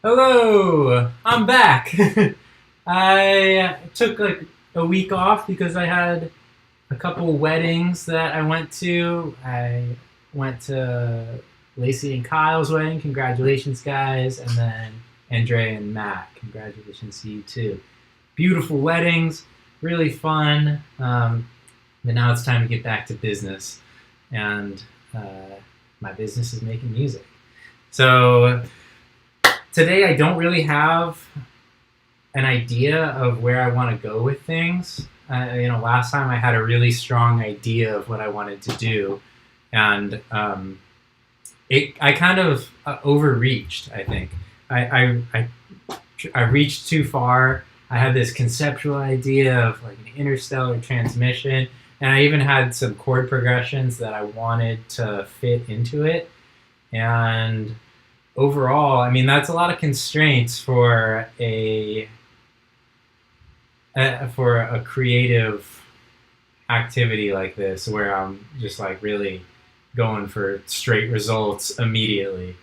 Hello, I'm back. I took like a week off because I had a couple weddings that I went to. I went to Lacey and Kyle's wedding. Congratulations, guys. And then Andre and Matt. Congratulations to you too. Beautiful weddings, really fun. But now it's time to get back to business. And my business is making music. So today I don't really have an idea of where I want to go with things. Last time I had a really strong idea of what I wanted to do, and I kind of overreached. I think I reached too far. I had this conceptual idea of like an interstellar transmission, and I even had some chord progressions that I wanted to fit into it. And overall, I mean, that's a lot of constraints for a creative activity like this, where I'm just like really going for straight results immediately.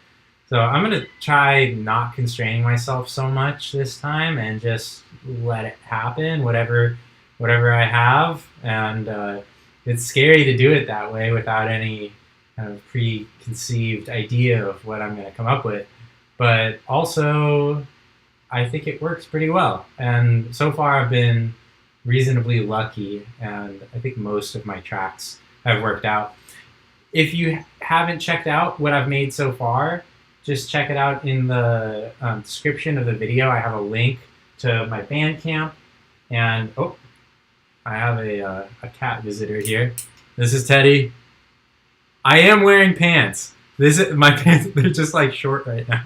So I'm gonna try not constraining myself so much this time and just let it happen, whatever I have. And it's scary to do it that way without any kind of preconceived idea of what I'm going to come up with. But also, I think it works pretty well. And so far, I've been reasonably lucky, and I think most of my tracks have worked out. If you haven't checked out what I've made so far, just check it out in the description of the video. I have a link to my Bandcamp, and I have a cat visitor here. This is Teddy. I am wearing pants. My pants. They're just like short right now.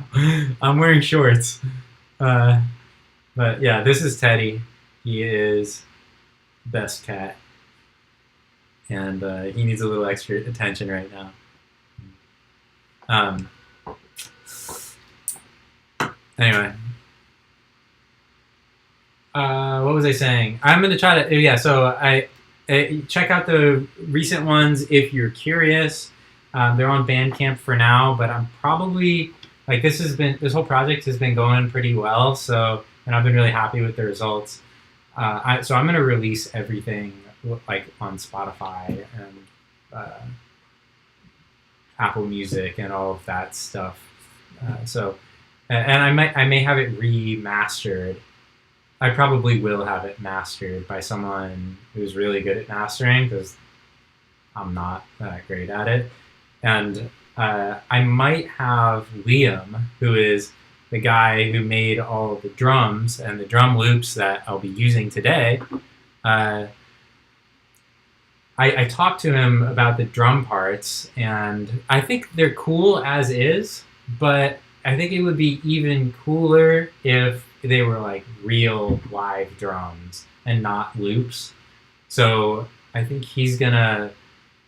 I'm wearing shorts. But yeah, this is Teddy. He is best cat, and he needs a little extra attention right now. Anyway, what was I saying? I'm gonna try to So I check out the recent ones if you're curious. They're on Bandcamp for now, but I'm probably like this whole project has been going pretty well. So and I've been really happy with the results. So I'm gonna release everything like on Spotify and Apple Music and all of that stuff. And I may have it remastered. I probably will have it mastered by someone who's really good at mastering, because I'm not that great at it. And I might have Liam, who is the guy who made all of the drums and the drum loops that I'll be using today. I talked to him about the drum parts, and I think they're cool as is, but I think it would be even cooler if they were like real live drums and not loops. So I think he's gonna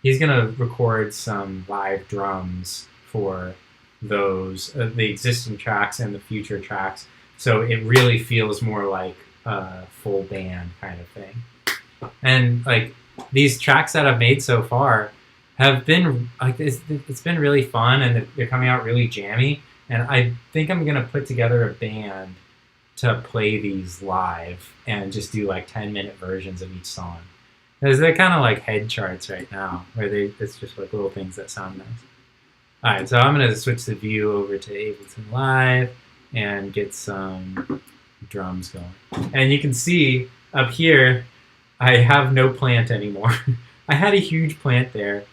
record some live drums for those the existing tracks and the future tracks. So it really feels more like a full band kind of thing. And like these tracks that I've made so far have been like it's been really fun, and they're coming out really jammy. And I think I'm gonna put together a band to play these live and just do like 10-minute versions of each song. Because they're kind of like head charts right now, where it's just like little things that sound nice. All right, so I'm gonna switch the view over to Ableton Live and get some drums going. And you can see up here, I have no plant anymore. I had a huge plant there,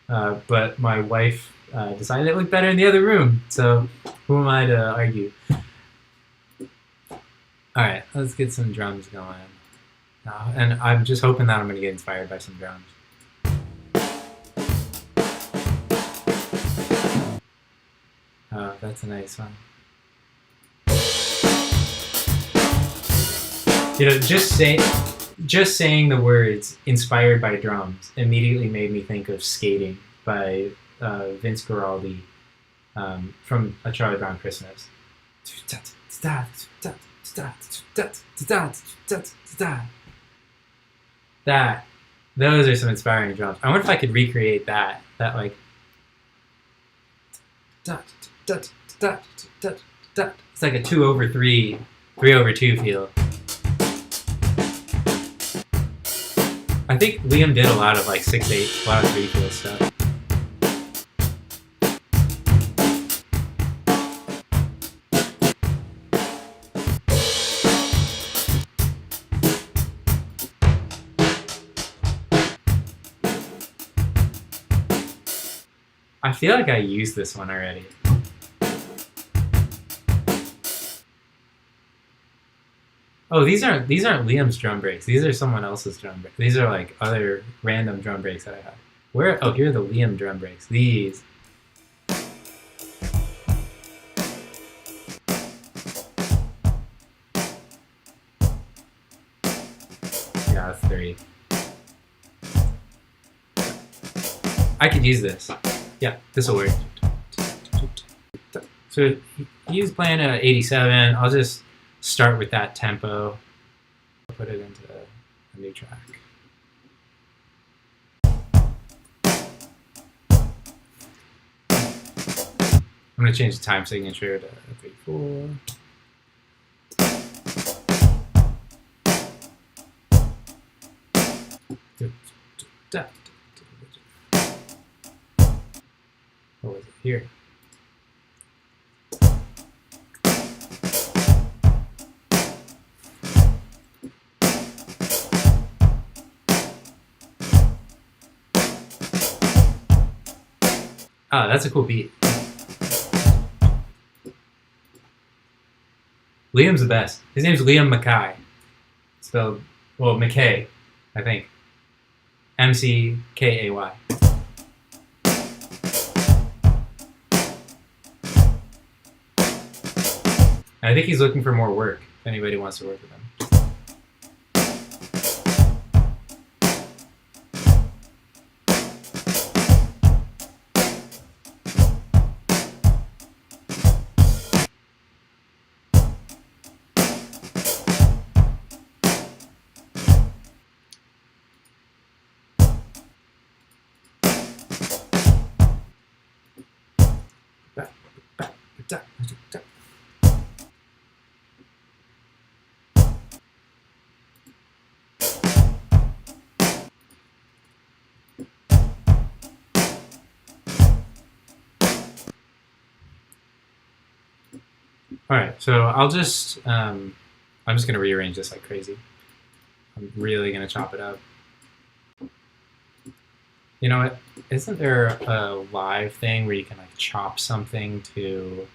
but my wife decided it looked better in the other room. So who am I to argue? All right, let's get some drums going. And I'm just hoping that I'm going to get inspired by some drums. Oh, that's a nice one. Just saying the words "inspired by drums" immediately made me think of "Skating" by Vince Guaraldi from A Charlie Brown Christmas. Those are some inspiring drums. I wonder if I could recreate that like It's like a 2/3, 3/2 feel. I think Liam did a lot of like 6/8, a lot of 3 feel stuff. I feel like I used this one already. Oh, these aren't Liam's drum breaks. These are someone else's drum breaks. These are like other random drum breaks that I have. Where? Oh, here are the Liam drum breaks. These. Yeah, that's 3. I could use this. Yeah, this will work. So he's playing at 87. I'll just start with that tempo. Put it into a new track. I'm going to change the time signature to 3/4. What was it here? Oh, that's a cool beat. Liam's the best. His name's Liam Mackay. Spelled, well, McKay, I think. MCKAY. I think he's looking for more work, if anybody wants to work with him. All right, so I'm just gonna rearrange this like crazy. I'm really gonna chop it up. You know what? Isn't there a live thing where you can like chop something to?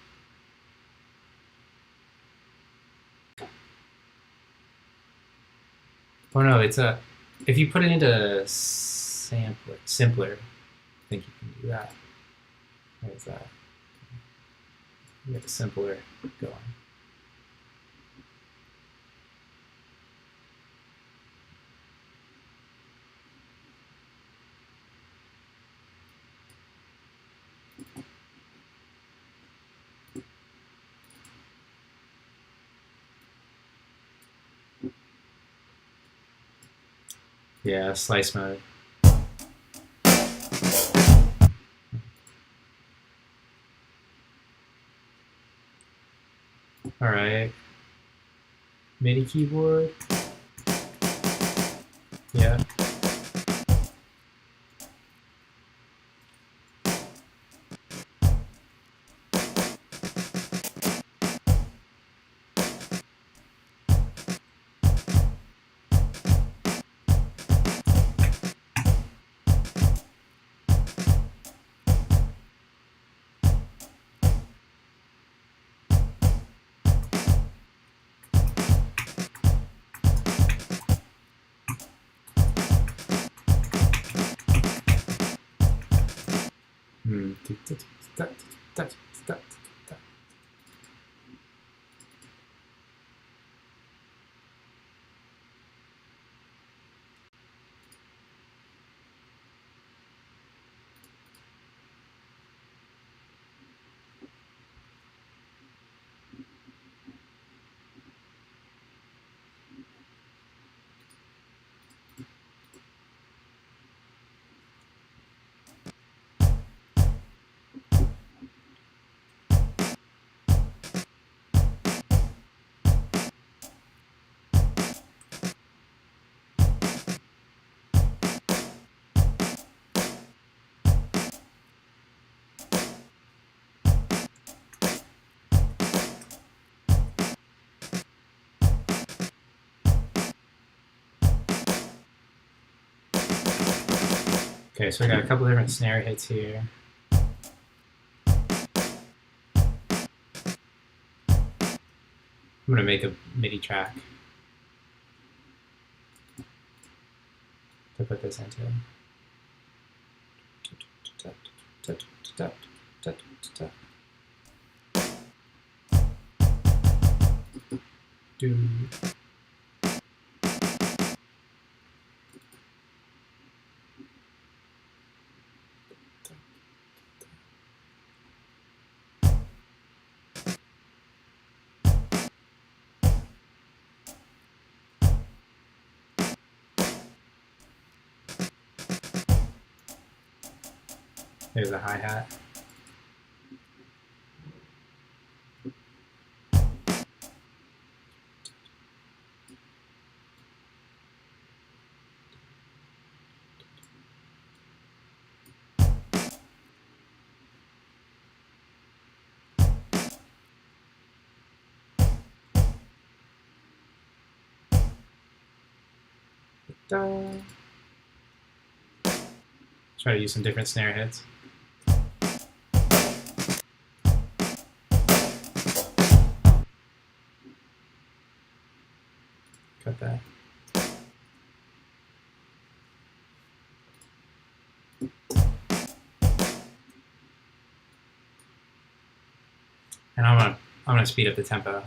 Oh no, it's a. If you put it into simpler, I think you can do that. Where's that? Get simpler going. Yeah, slice mode. All right. MIDI keyboard. Yeah. Okay, so we got a couple different snare hits here. I'm gonna make a MIDI track to put this into. Do. There's a hi-hat. Try to use some different snare hits. Cut that. And I'm gonna speed up the tempo.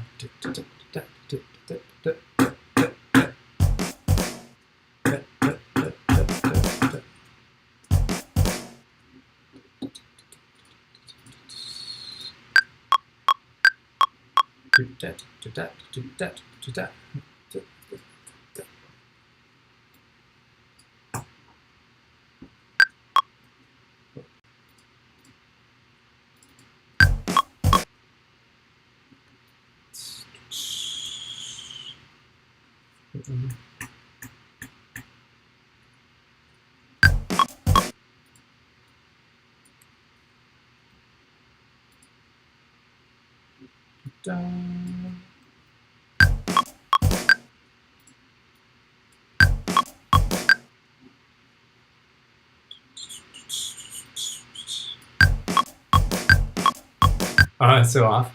Oh, it's so off.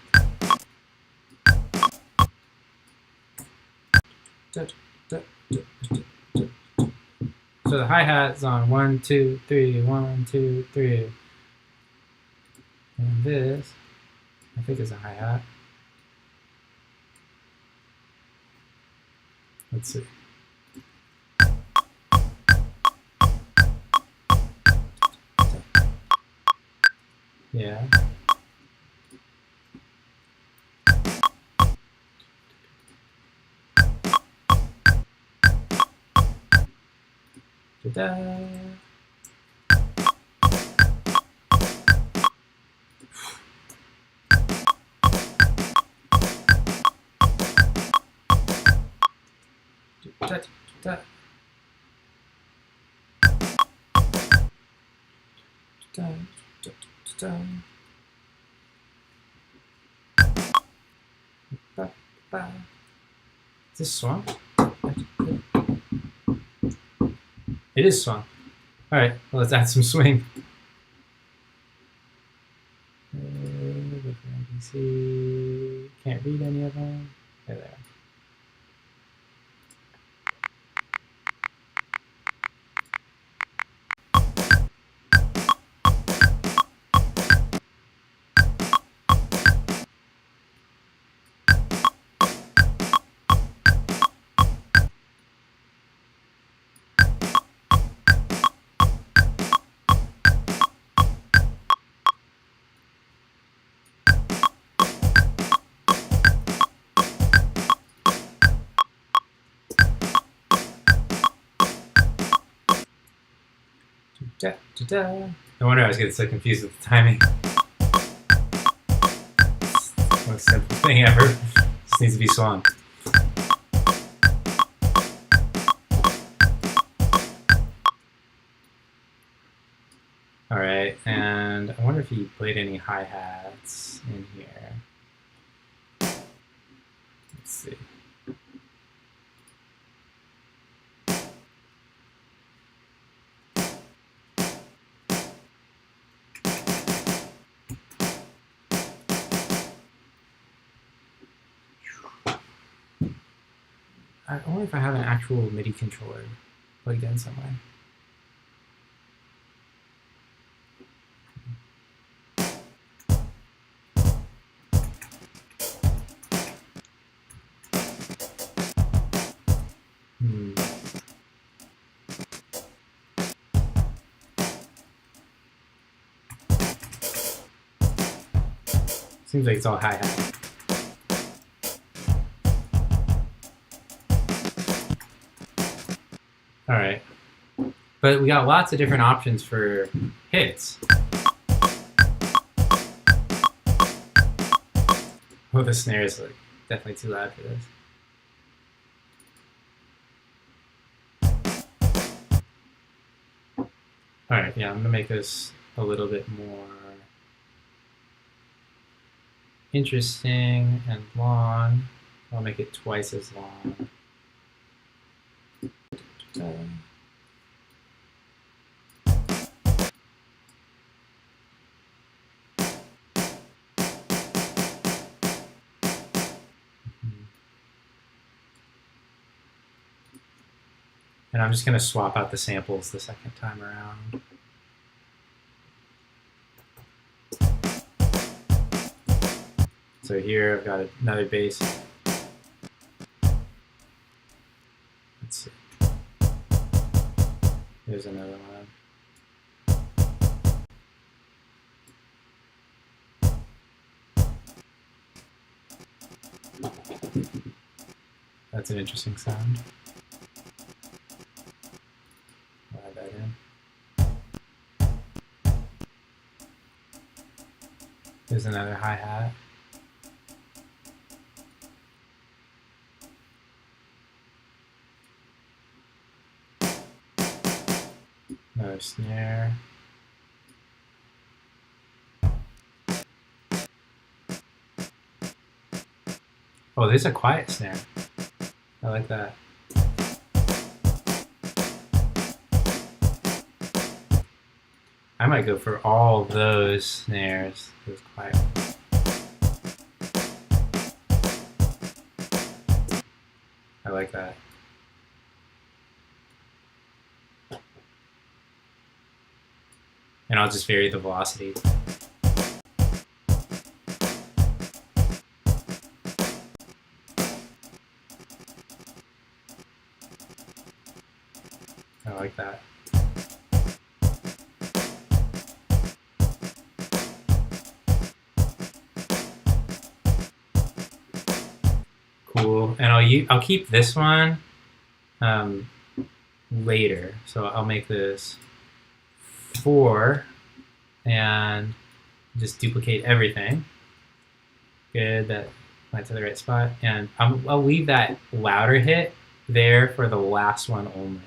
So the hi-hat's on 1, 2, 3, 1, 2, 3. And this, I think, is a hi-hat. Let's see. Yeah. Ta-da. Is this swung? It is swung. All right, well, let's add some swing. Can't read any of them. There they are. No wonder I was getting so confused with the timing. It's the most simple thing ever. Just needs to be swung. All right, and I wonder if he played any hi-hats in here. Let's see. only if I have an actual MIDI controller plugged in somewhere. Seems like it's all hi-hat. All right. But we got lots of different options for hits. Oh, the snare is like definitely too loud for this. All right, yeah, I'm gonna make this a little bit more interesting and long. I'll make it twice as long. And I'm just going to swap out the samples the second time around. So here I've got another bass. Let's see. Here's another one. That's an interesting sound. I'll add that in. Here's another hi-hat. Another snare. Oh, there's a quiet snare. I like that. I might go for all those snares, those quiet ones. I like that. And I'll just vary the velocity. I like that. Cool. And I'll keep this one later. So I'll make this 4 and just duplicate everything. Good, that went to the right spot. And I'll leave that louder hit there for the last one only.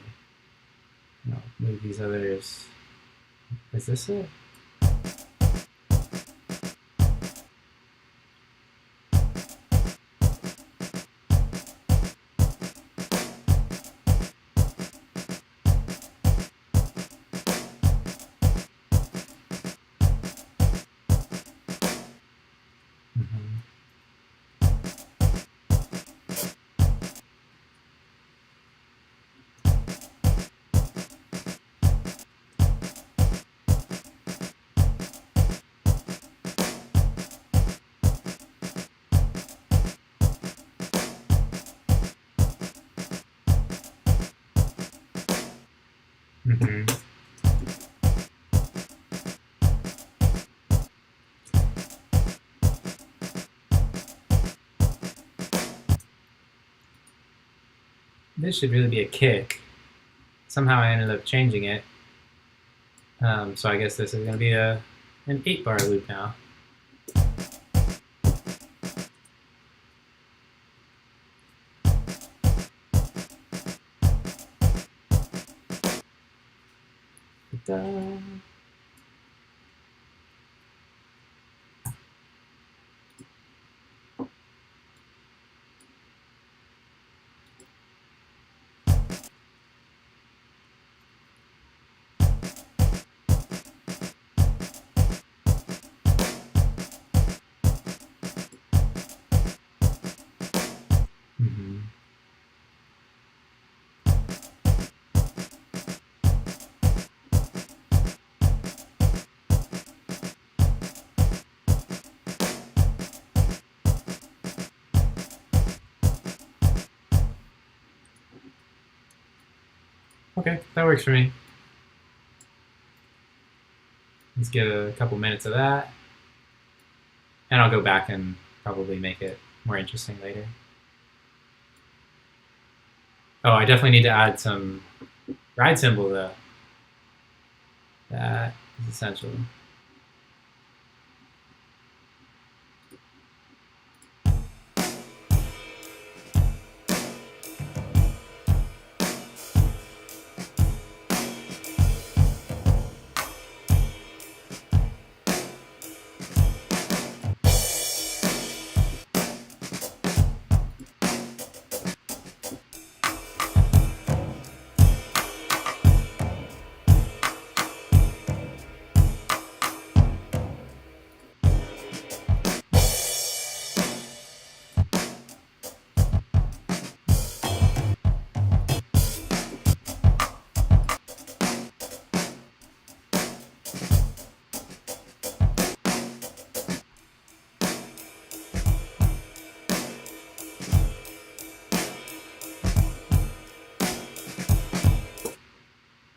No, move these others. Is this it? Mm-hmm. This should really be a kick. Somehow I ended up changing it. So I guess this is going to be an 8-bar loop now. Da-da. Okay, that works for me. Let's get a couple minutes of that. And I'll go back and probably make it more interesting later. Oh, I definitely need to add some ride symbol though. That is essential.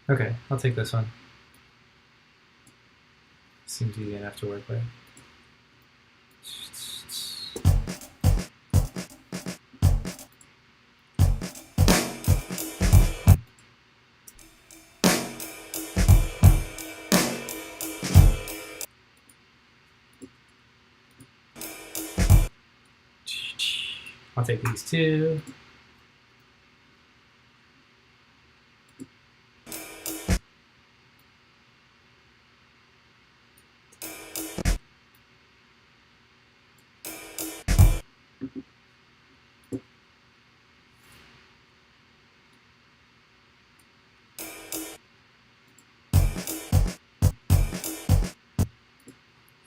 Okay, I'll take this one. Seems easy enough to work with. I'll take these two.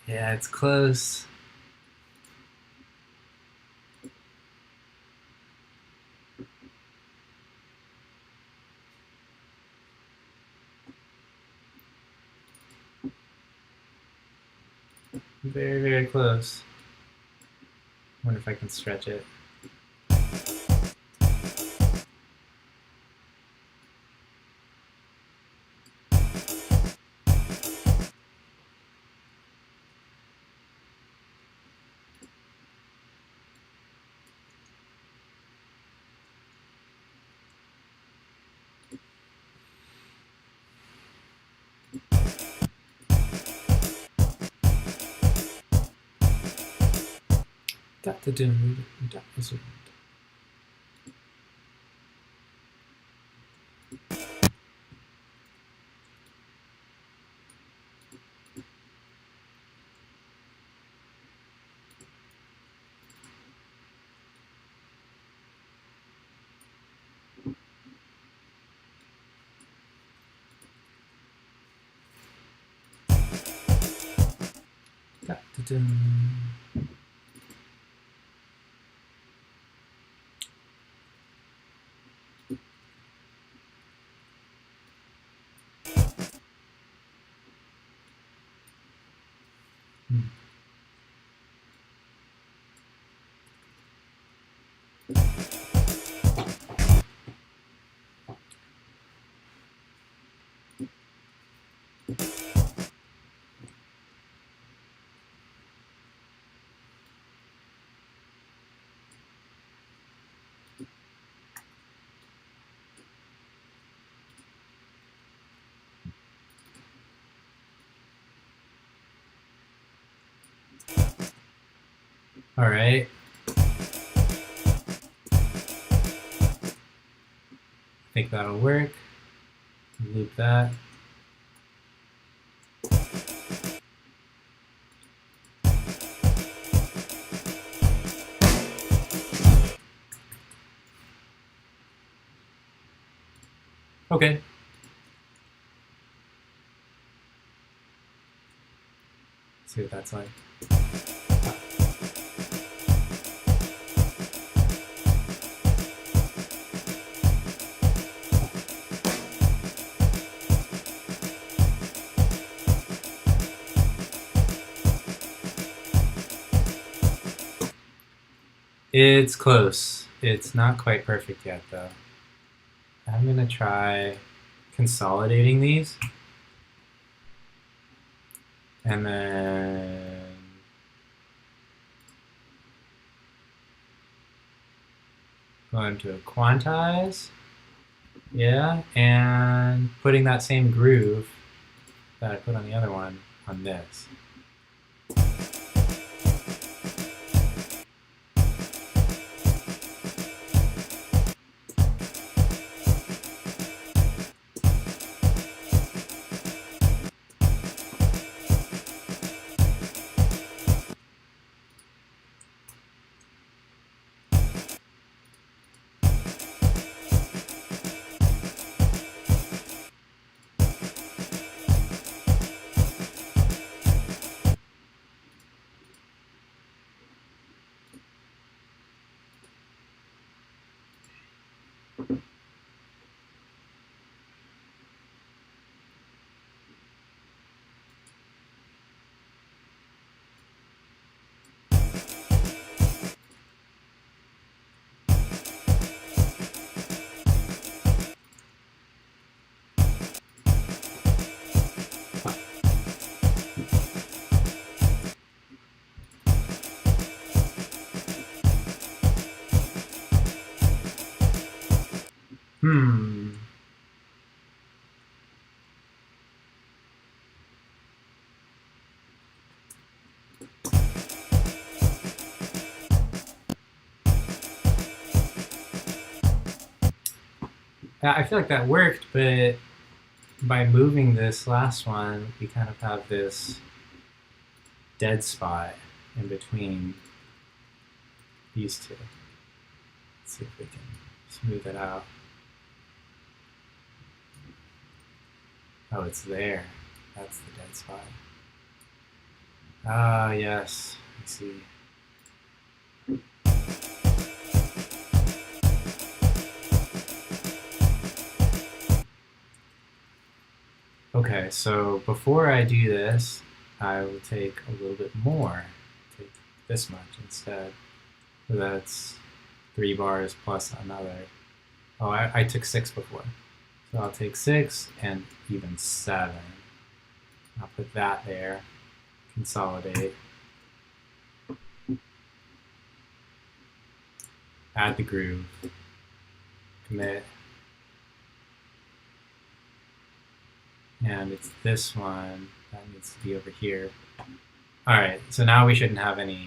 Yeah, it's close. Very, very close. Wonder if I can stretch it. All right. I think that'll work. Loop that. Okay. See what that's like. It's close. It's not quite perfect yet, though. I'm gonna try consolidating these. And then going to quantize. Yeah, and putting that same groove that I put on the other one on this. I feel like that worked, but by moving this last one, we kind of have this dead spot in between these two. Let's see if we can smooth it out. Oh, it's there. That's the dead spot. Ah, yes. I see. Okay, so before I do this, I will take a little bit more. Take this much instead. So that's 3 bars plus another. Oh, I took 6 before. So I'll take 6 and even 7. I'll put that there. Consolidate. Add the groove. Commit. And it's this one that needs to be over here. Alright, so now we shouldn't have any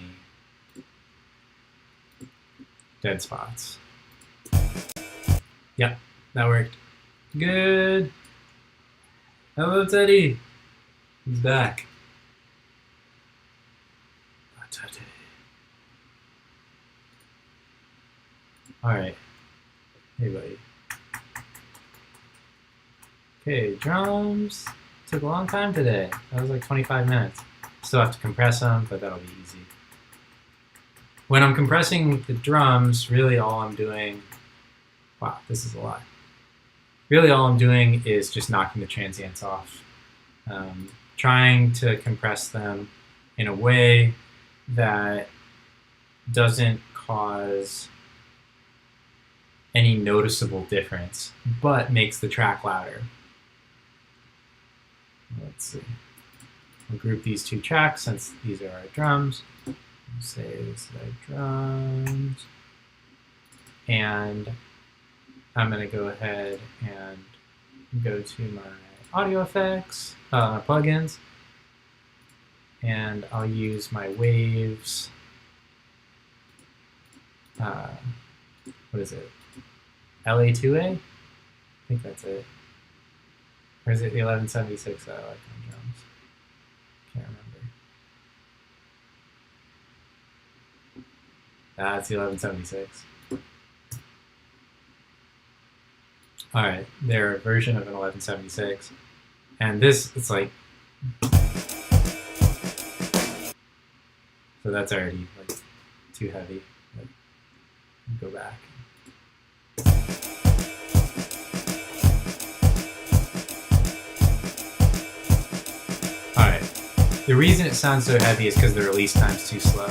dead spots. Yep, that worked. Good. Hello, Teddy. He's back. Teddy. Alright. Hey, buddy. Okay, drums. Took a long time today. That was like 25 minutes. Still have to compress them, but that'll be easy. When I'm compressing the drums, really all I'm doing... Wow, this is a lot. Really all I'm doing is just knocking the transients off. Trying to compress them in a way that doesn't cause any noticeable difference, but makes the track louder. Let's see. We'll group these two tracks since these are our drums. We'll say this is our drums. And I'm going to go ahead and go to my audio effects, plugins, and I'll use my waves. What is it? LA2A? I think that's it. Or is it the 1176 that I like on drums? Can't remember. That's the 1176. Alright, they're a version of an 1176. And this, it's like... So that's already like too heavy. Like, go back. Alright, the reason it sounds so heavy is because the release time's too slow.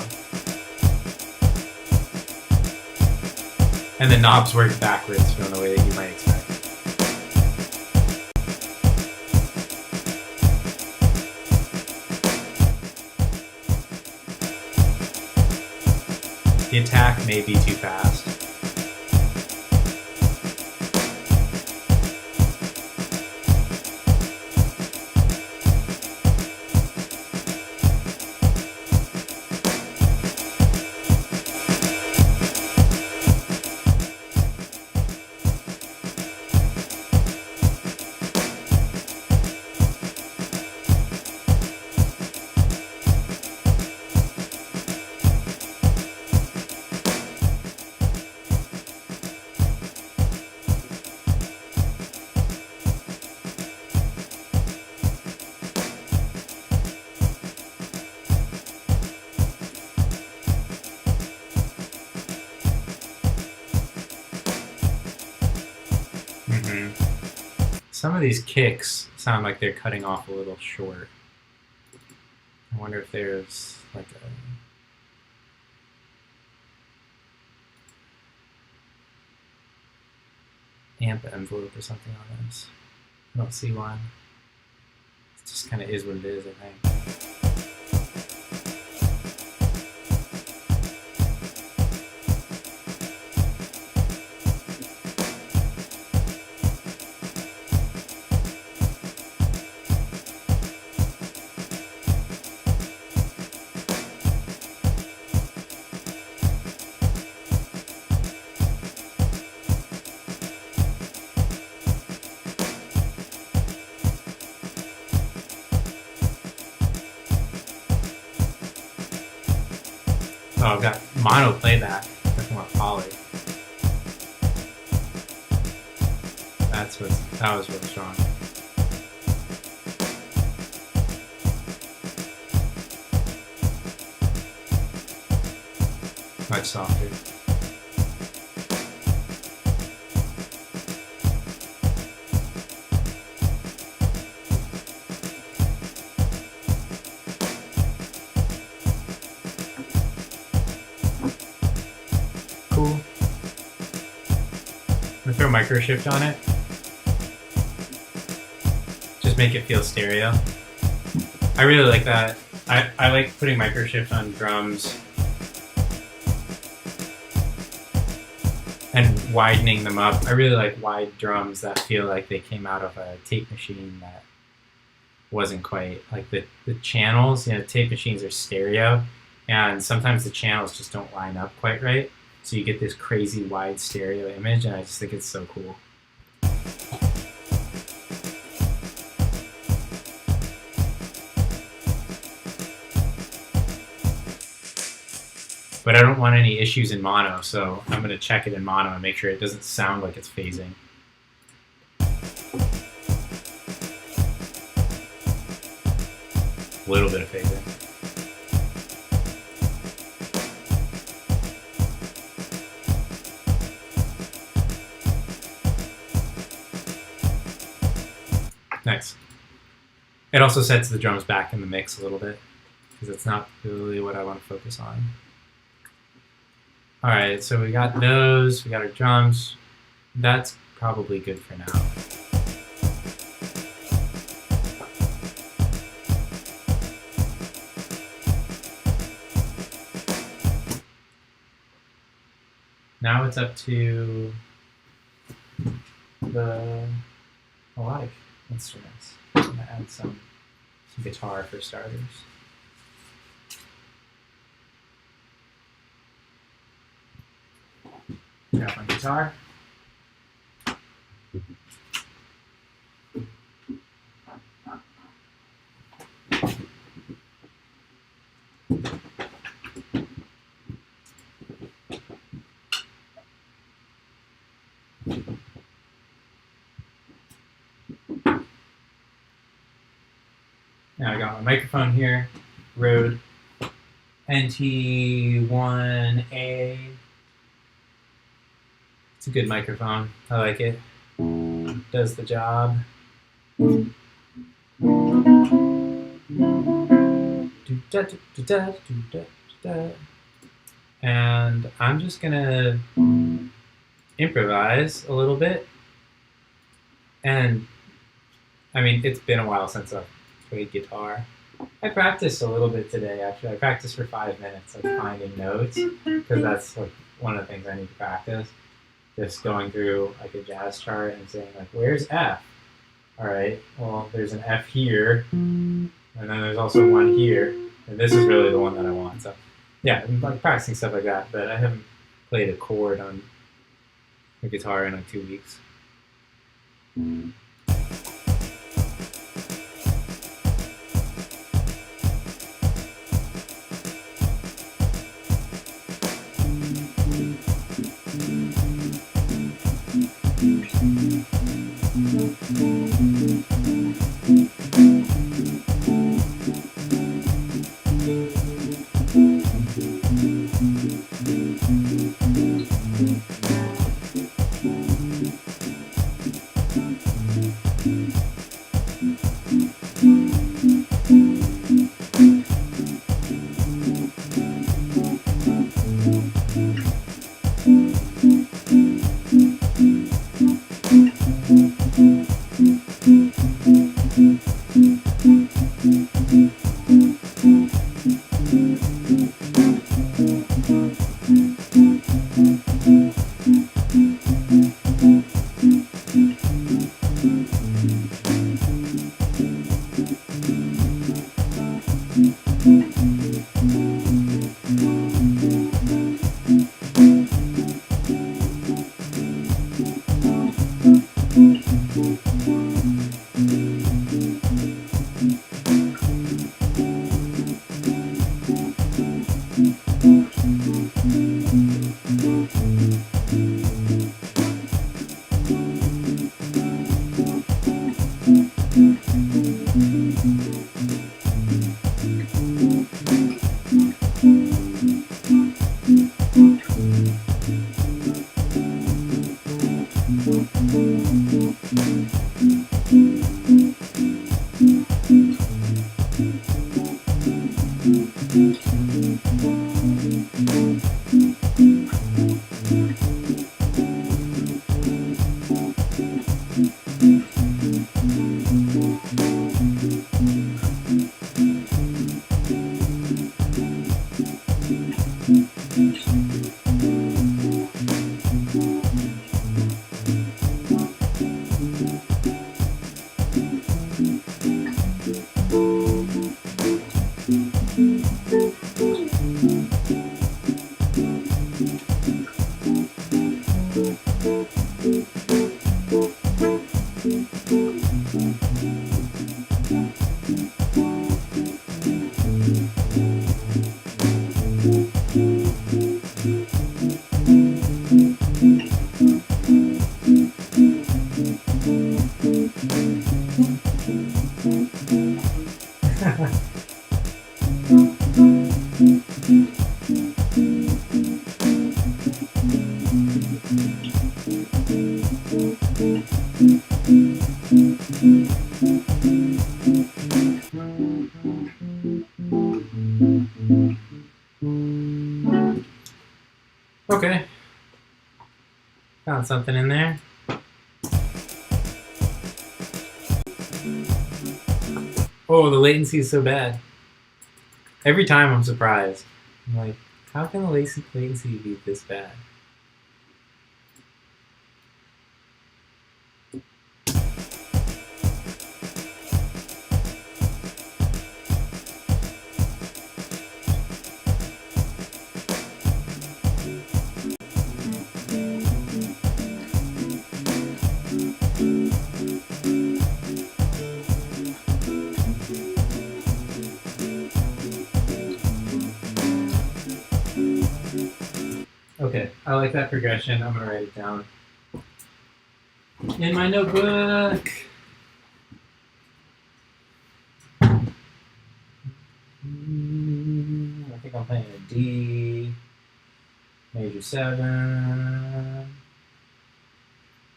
And the knobs work backwards from the way that you might expect. The attack may be too fast. Some of these kicks sound like they're cutting off a little short. I wonder if there's like a amp envelope or something on this. I don't see one. It just kind of is what it is, I think. Oh, I've got mono playback. I want poly. That was really strong. Much softer. Cool. I'm gonna throw micro shift on it. Just make it feel stereo. I really like that. I like putting micro shift on drums and widening them up. I really like wide drums that feel like they came out of a tape machine that wasn't quite like the channels. You know, tape machines are stereo, and sometimes the channels just don't line up quite right. So you get this crazy wide stereo image, and I just think it's so cool. But I don't want any issues in mono, so I'm going to check it in mono and make sure it doesn't sound like it's phasing. A little bit of phasing. Nice. It also sets the drums back in the mix a little bit, because it's not really what I want to focus on. All right, so we got those, we got our drums. That's probably good for now. Now it's up to the melodic instruments. I'm gonna add some guitar for starters. Got my guitar. Now I got my microphone here, Rode NT1A. It's a good microphone. I like it. Does the job. And I'm just gonna improvise a little bit. And I mean, it's been a while since I've played guitar. I practiced a little bit today, actually. I practiced for 5 minutes, like finding notes, because that's like one of the things I need to practice. Just going through like a jazz chart and saying like, where's F? All right, well, there's an F here, and then there's also one here, and this is really the one that I want. So, yeah, I'm like practicing stuff like that, but I haven't played a chord on the guitar in like 2 weeks. Okay, found something in there. Oh, the latency is so bad. Every time I'm surprised. I'm like, how can the latency be this bad? Okay, I like that progression. I'm gonna write it down in my notebook. I think I'm playing a D, major 7.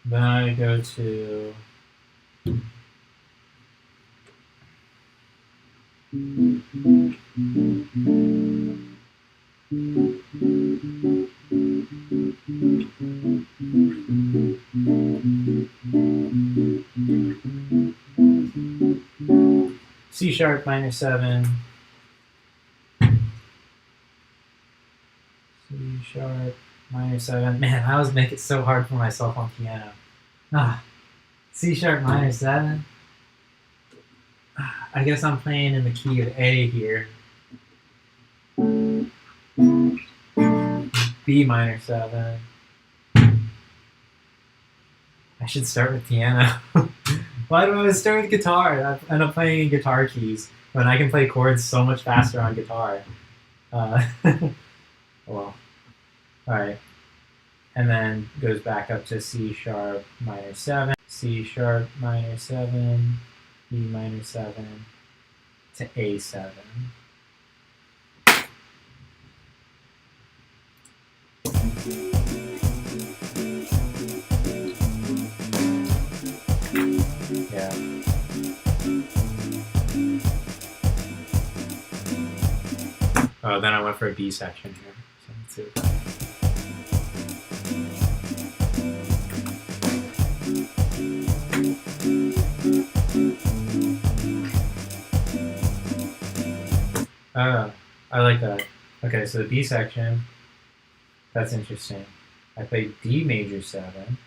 Then I go to C# sharp minor 7, C sharp minor 7. Man, I always make it so hard for myself on piano. C sharp minor 7. I guess I'm playing in the key of A here. B minor 7. I should start with piano. Why do I always start with guitar? I end up playing in guitar keys when I can play chords so much faster on guitar. Well, alright. And then goes back up to C sharp minor 7, C sharp minor 7, B minor 7, to A7. Yeah. Oh, then I went for a B section here. So let's see what I like that. Okay, so the B section, that's interesting. I played D major 7,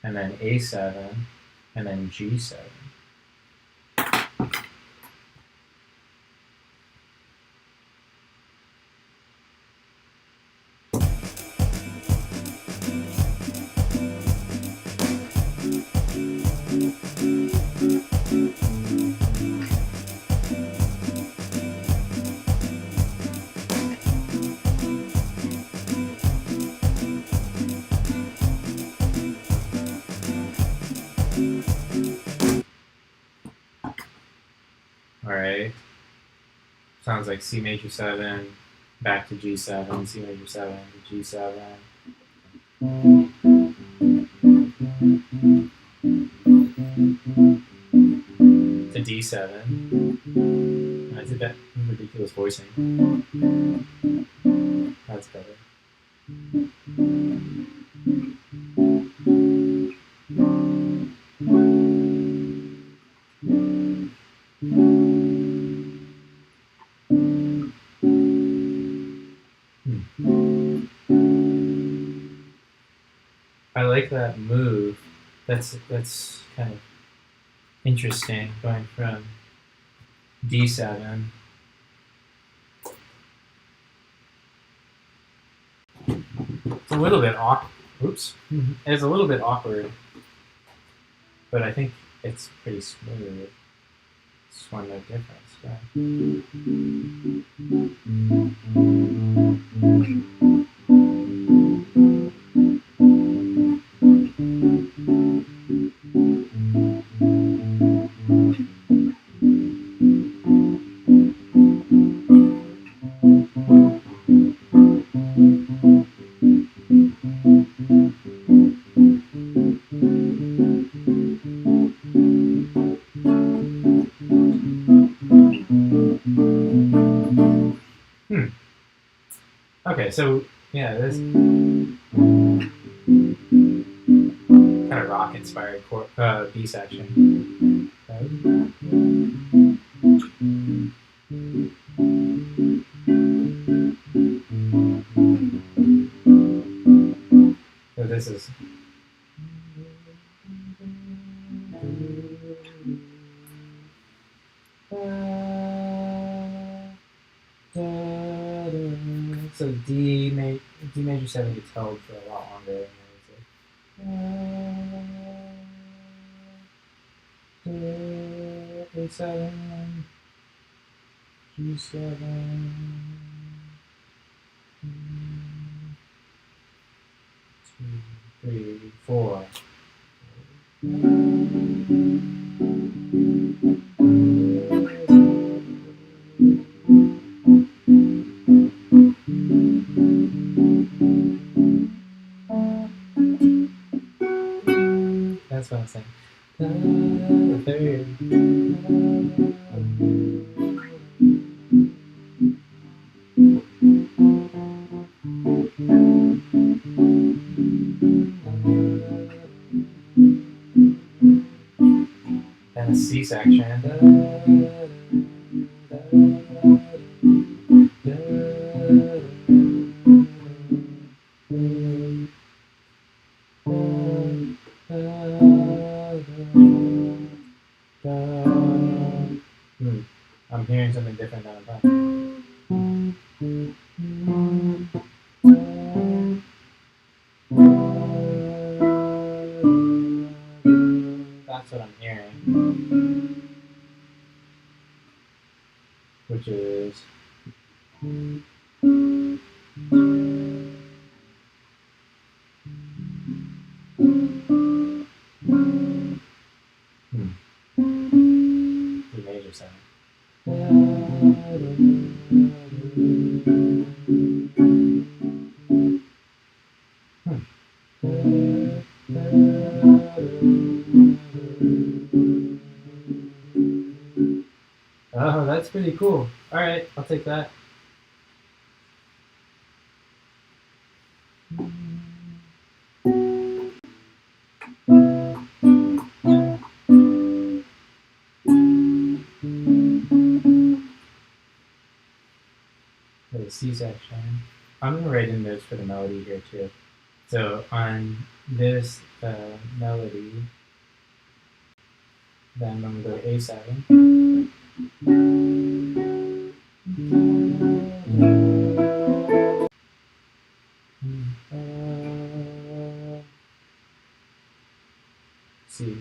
and then A7, and then G7. Alright. Sounds like C major 7, back to G7, C major 7, G7. To D7. I did that ridiculous voicing. That's better. I like that move. That's kind of interesting, going from D7. It's a little bit awkward. Oops. It's a little bit awkward, but I think it's pretty smooth. It's one note difference, right? Okay, so yeah, this kind of rock-inspired B section. Right? So this is. So D major 7 gets held for a lot longer. A7, G7, 2, 3, 4. That's what I'm saying. And a C section. hearing something different than I'm playing. That's what I'm hearing. Which is D major 7. Oh, that's pretty cool. All right, I'll take that. For the C section, I'm going to write in notes for the melody here too. So on this melody, then when we go to A7, C.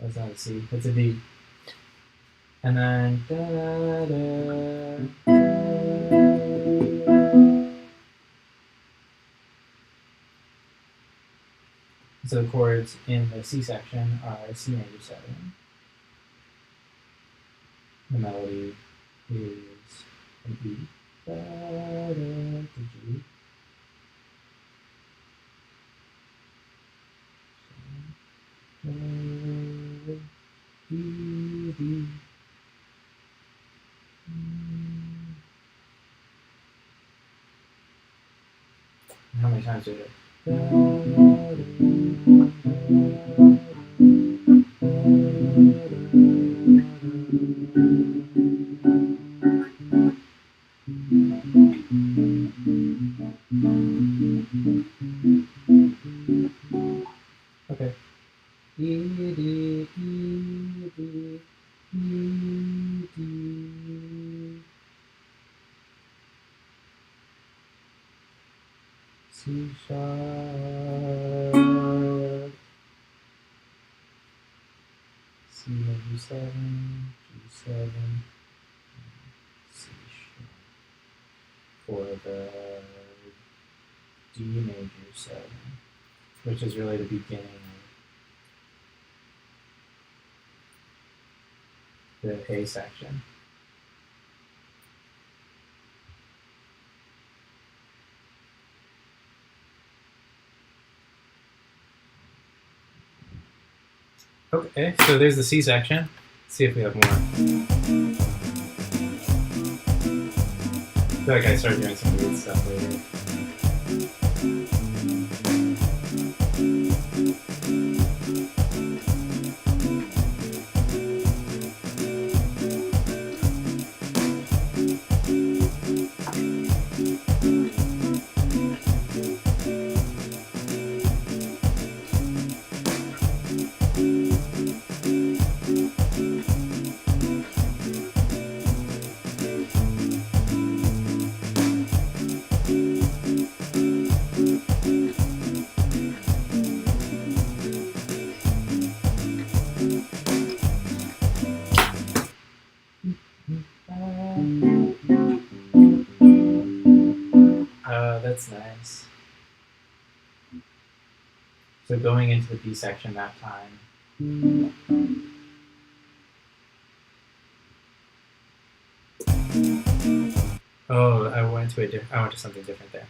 That's not a C, that's a D. And then so the chords in the C section are C major 7. The melody is an E to G. D. How many times did it? Okay. E, D, E, D, E, D. C sharp, C major 7, G7, C sharp for the D major 7, which is really the beginning of the A section. Okay, so there's the C section. Let's see if we have more. I feel like I started doing some weird stuff later. That's nice. So going into the B section that time. Oh, I went to something different there.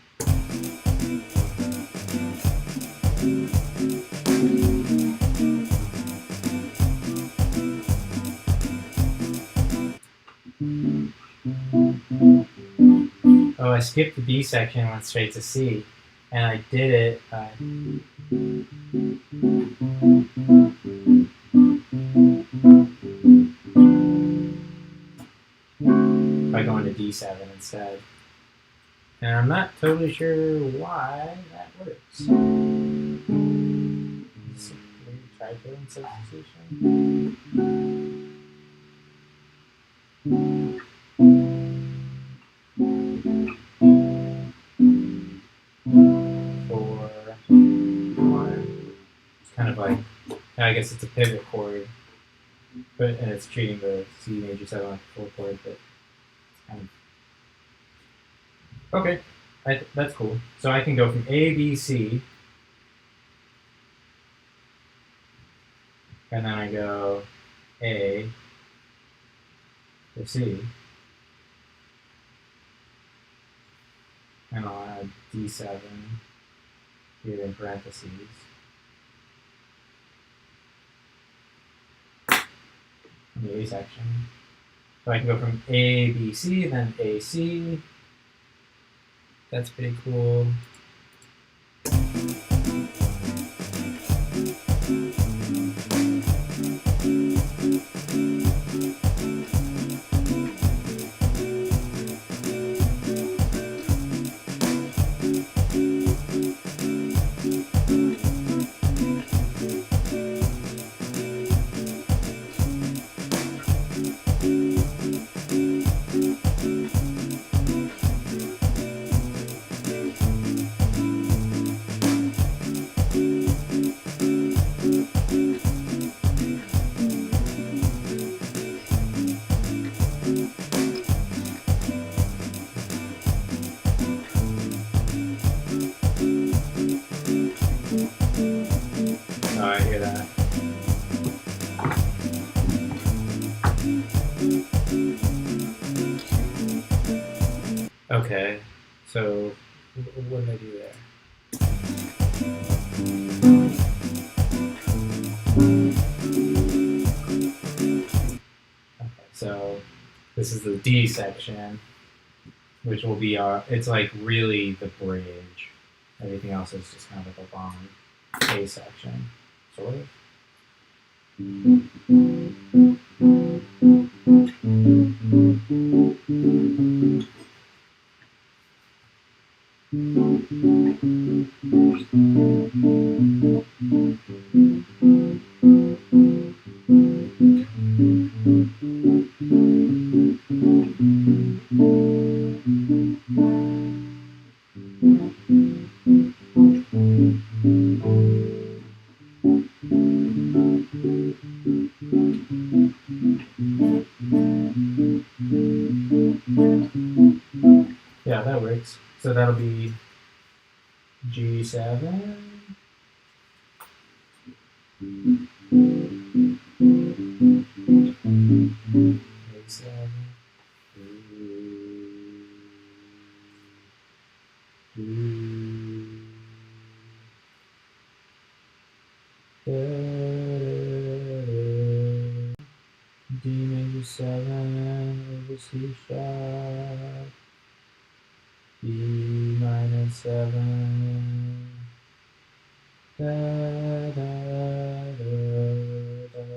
Oh, I skipped the B section and went straight to C. And I did it by going to D7 instead. And I'm not totally sure why that works. So let me try tritone substitution. Four, one. It's kind of like, I guess it's a pivot chord, and it's treating the C major 7 like a full chord, but it's kind of okay. That's cool. So I can go from A, B, C, and then I go A to C, and I'll add D7 here in parentheses. In the A section. So I can go from A, B, C, then A, C. That's pretty cool. I hear that. Okay, so what did I do there? Okay, so this is the D section, which will be it's like really the bridge. Everything else is just kind of like a long A section, sort of. Yeah, that works. So that'll be G7. A7. D major 7 over C sharp. B minor 7. Da, da, da, da.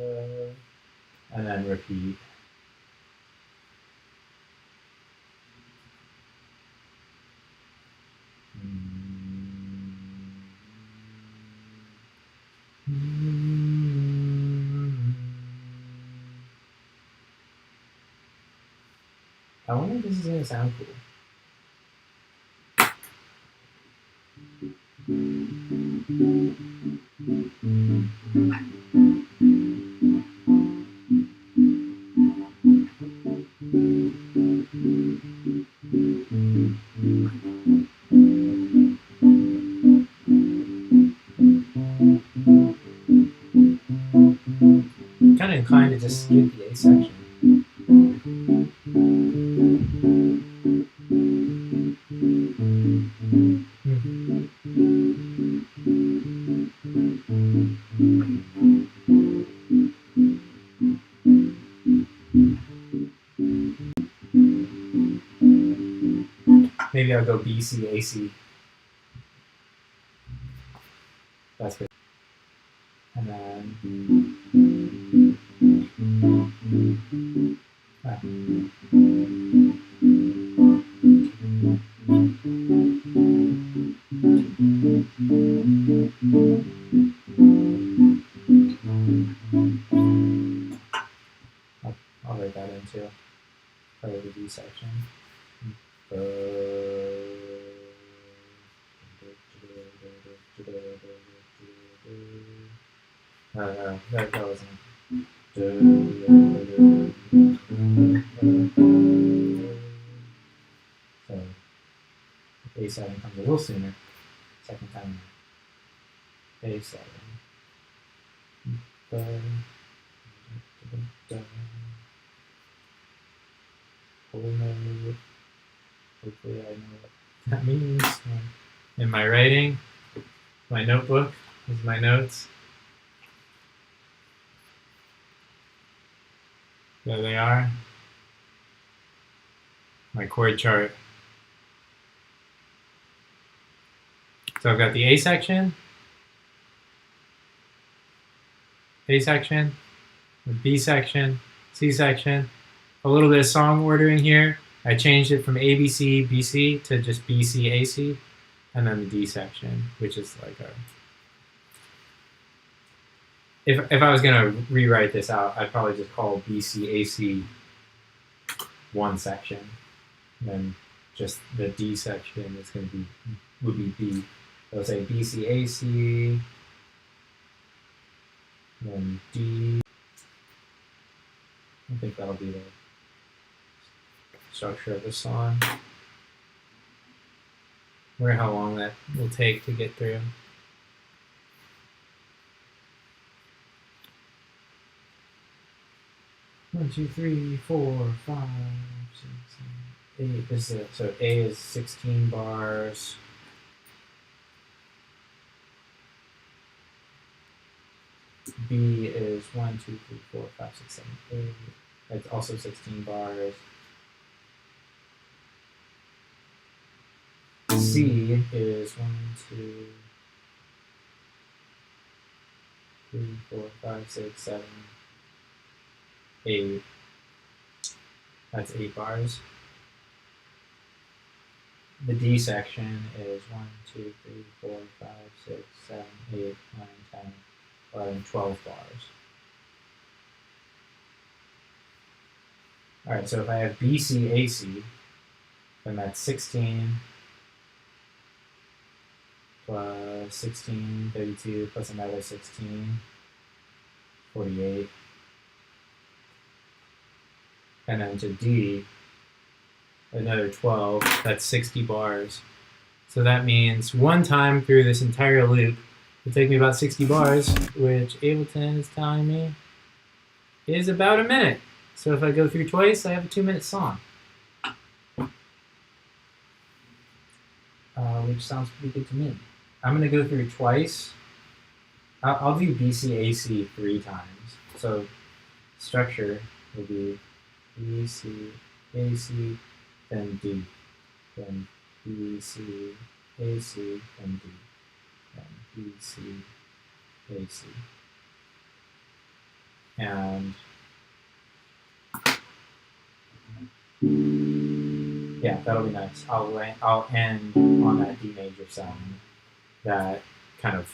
And then repeat. I wonder if this is going to sound cool. I'm kind of inclined to just skip the A section. Maybe I'll go B, C, A, C. That's good. And then... part of the D section. That wasn't. So A7 comes a little sooner. Second time. A7. Whole note. Hopefully I know what that means. In my writing, my notebook is my notes. There they are. My chord chart. So I've got the A section, the B section, C section, a little bit of song ordering here. I changed it from ABC, BC to just BC, AC, and then the D section, which is like a... If I was gonna rewrite this out, I'd probably just call BC, AC one section. And then just the D section is gonna be, would be B. So say BC, AC, then D. I think that'll be the structure of the song. I wonder how long that will take to get through. One, two, three, 4, 5, 6, 7, 8. This is it. So A is 16 bars. B is 1, 2, 3, 4, 5, 6, 7, 8. It's also 16 bars. C is 1, 2, 3, 4, 5, 6, 7, 8. That's 8 bars. The D section is 1, 2, 3, 4, 5, 6, 7, 8, 9, 10, 11, 12 bars. All right, so if I have BC, AC, then that's 16 plus 16, 32, plus another 16, 48. And then to D, another 12, that's 60 bars. So that means one time through this entire loop, it'll take me about 60 bars, which Ableton is telling me is about a minute. So if I go through twice, I have a 2-minute song. Which sounds pretty good to me. I'm going to go through twice. I'll do BC, AC 3 times. So structure will be BC, AC, then D. Then BC, AC, then D. Then BC, AC. And yeah, that'll be nice. I'll end on that D major sound that kind of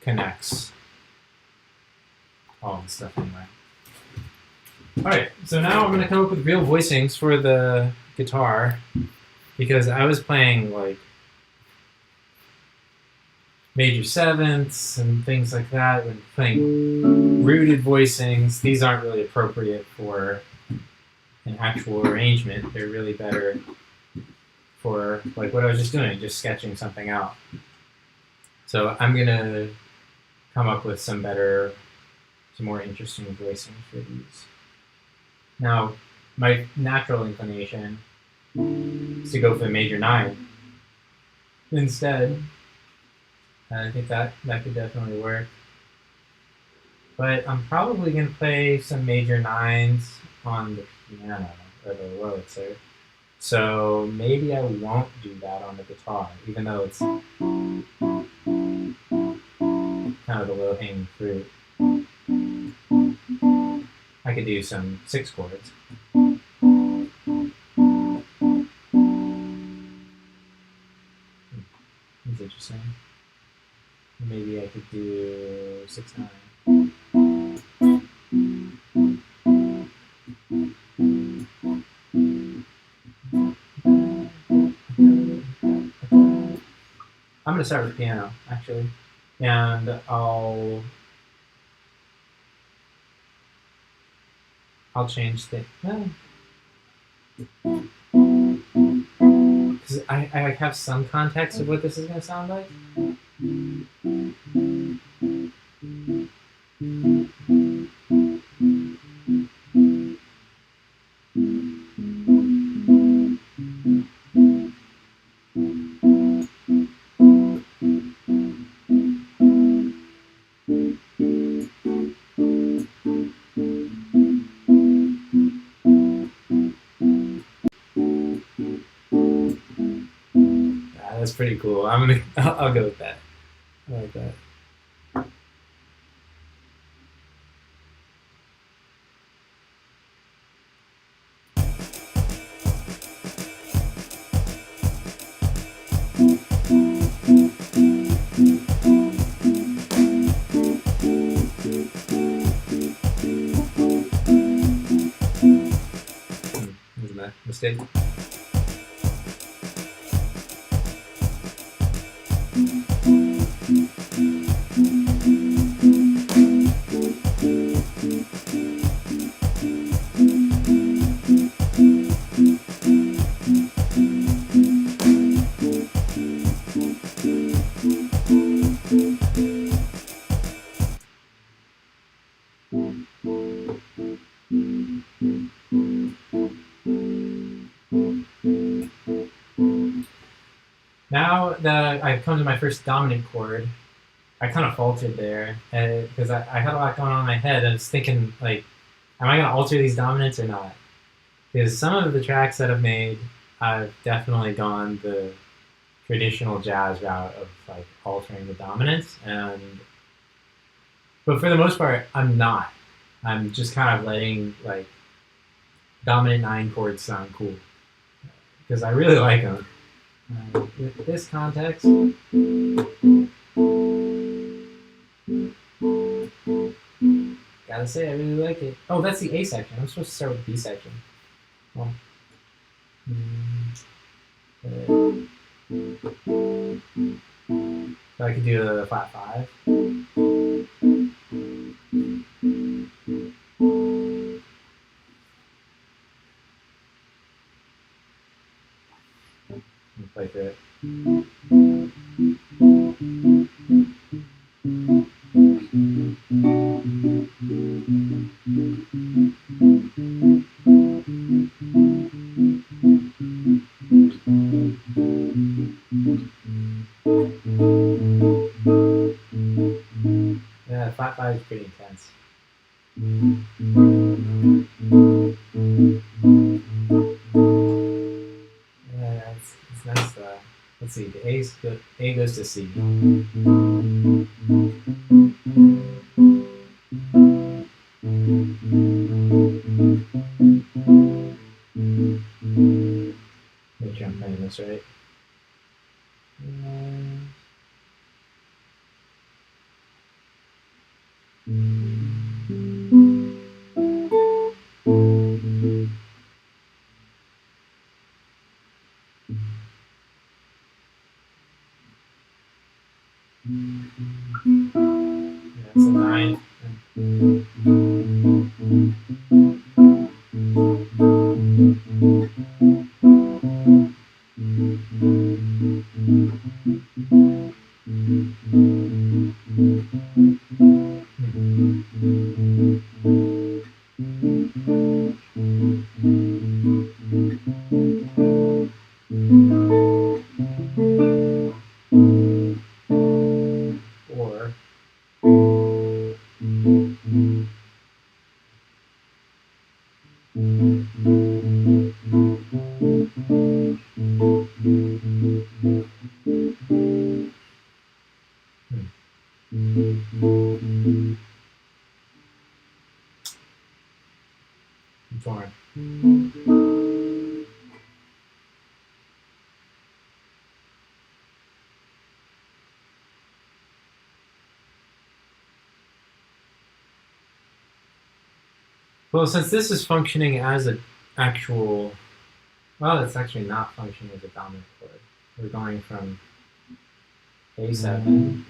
connects all the stuff anyway. All right, so now I'm going to come up with real voicings for the guitar because I was playing like major sevenths and things like that when playing rooted voicings. These aren't really appropriate for an actual arrangement. They're really better for like what I was just doing, just sketching something out. So I'm going to come up with some more interesting voicings for these. Now, my natural inclination is to go for the major 9 instead. And I think that could definitely work. But I'm probably going to play some major 9s on the piano or the Wurlitzer. So maybe I won't do that on the guitar, even though it's kind of the low-hanging fruit. I could do some 6 chords. That's interesting. Maybe I could do 6/9. to start with piano, actually. And I'll change the... Because I have some context of what this is going to sound like. That's pretty cool. I'll go with that. I like that. Was that a mistake? Now that I've come to my first dominant chord, I kind of faltered there because I had a lot going on in my head. I was thinking, like, am I going to alter these dominants or not? Because some of the tracks that I've made, I've definitely gone the traditional jazz route of like altering the dominants, but for the most part, I'm not. I'm just kind of letting like dominant 9 chords sound cool because I really like them. With this context, gotta say I really like it. Oh, that's the A section. I'm supposed to start with B section. Well, so I could do a flat 5. Play through it. Yeah, flat 5 is pretty intense. Yeah, it's nice though. Let's see, the A goes to C. Make sure I'm playing this right. That's a 9. Or I'm torn. Well, since this is functioning as an actual, well, it's actually not functioning as a dominant chord. We're going from A7.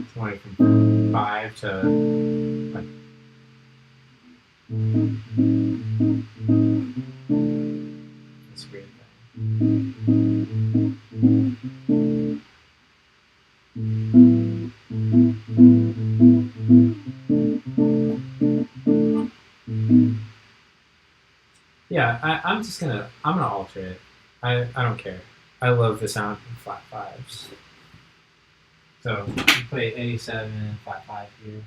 It's going from 5 to like, this weird thing. Yeah, I'm gonna alter it. I don't care. I love the sound of flat 5s. So we play A7 flat 5 here.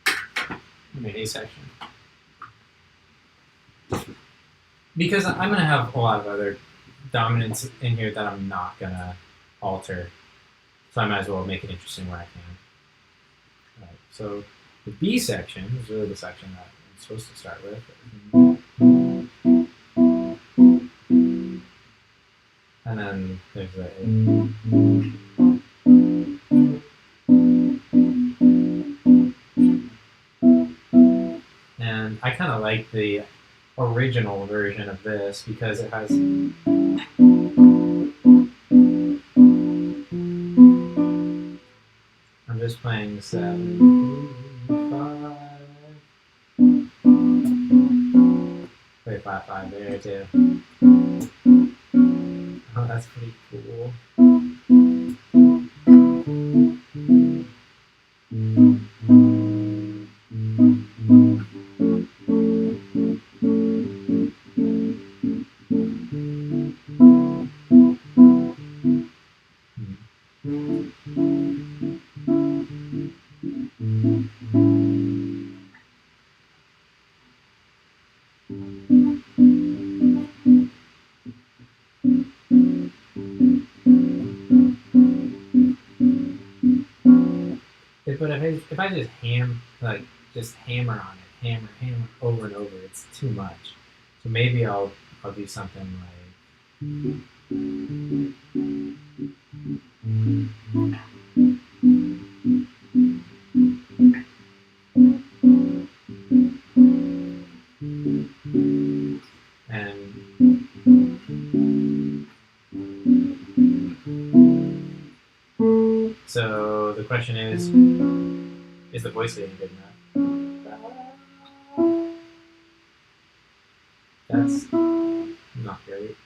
I mean A section. Because I'm gonna have a lot of other dominants in here that I'm not gonna alter. So I might as well make it interesting where I can. Alright, so the B section is really the section that I'm supposed to start with. And then there's the A. And I kind of like the original version of this because it has I'm just playing 7, 5. Play flat 5 there too. Oh, that's pretty cool. But if I just just hammer on it, hammer over and over, it's too much. So maybe I'll do something like so the question is the voice getting good enough? That's not great.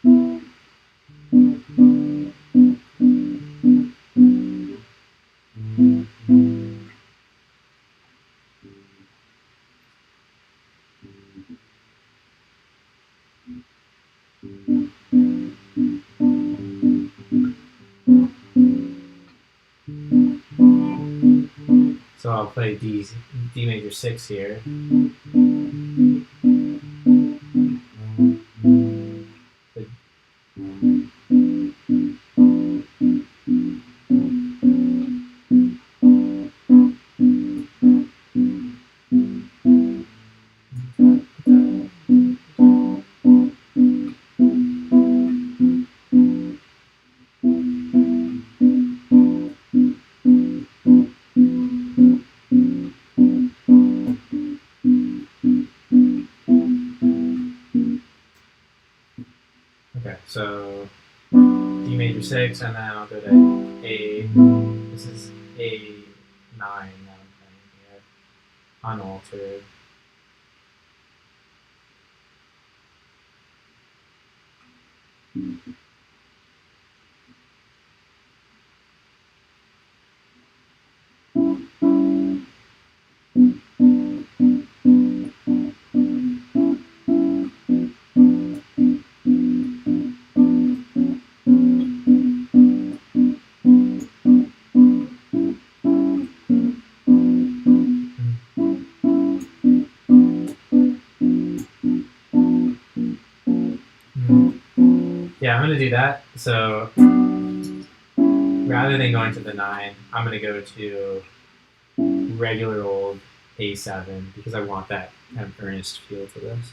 So I'll play D major 6 here. Okay, so D major 6, and then I'll go to A. This is A9 that I'm playing here, unaltered. Yeah, I'm going to do that. So rather than going to the 9, I'm going to go to regular old A7 because I want that kind of earnest feel to this.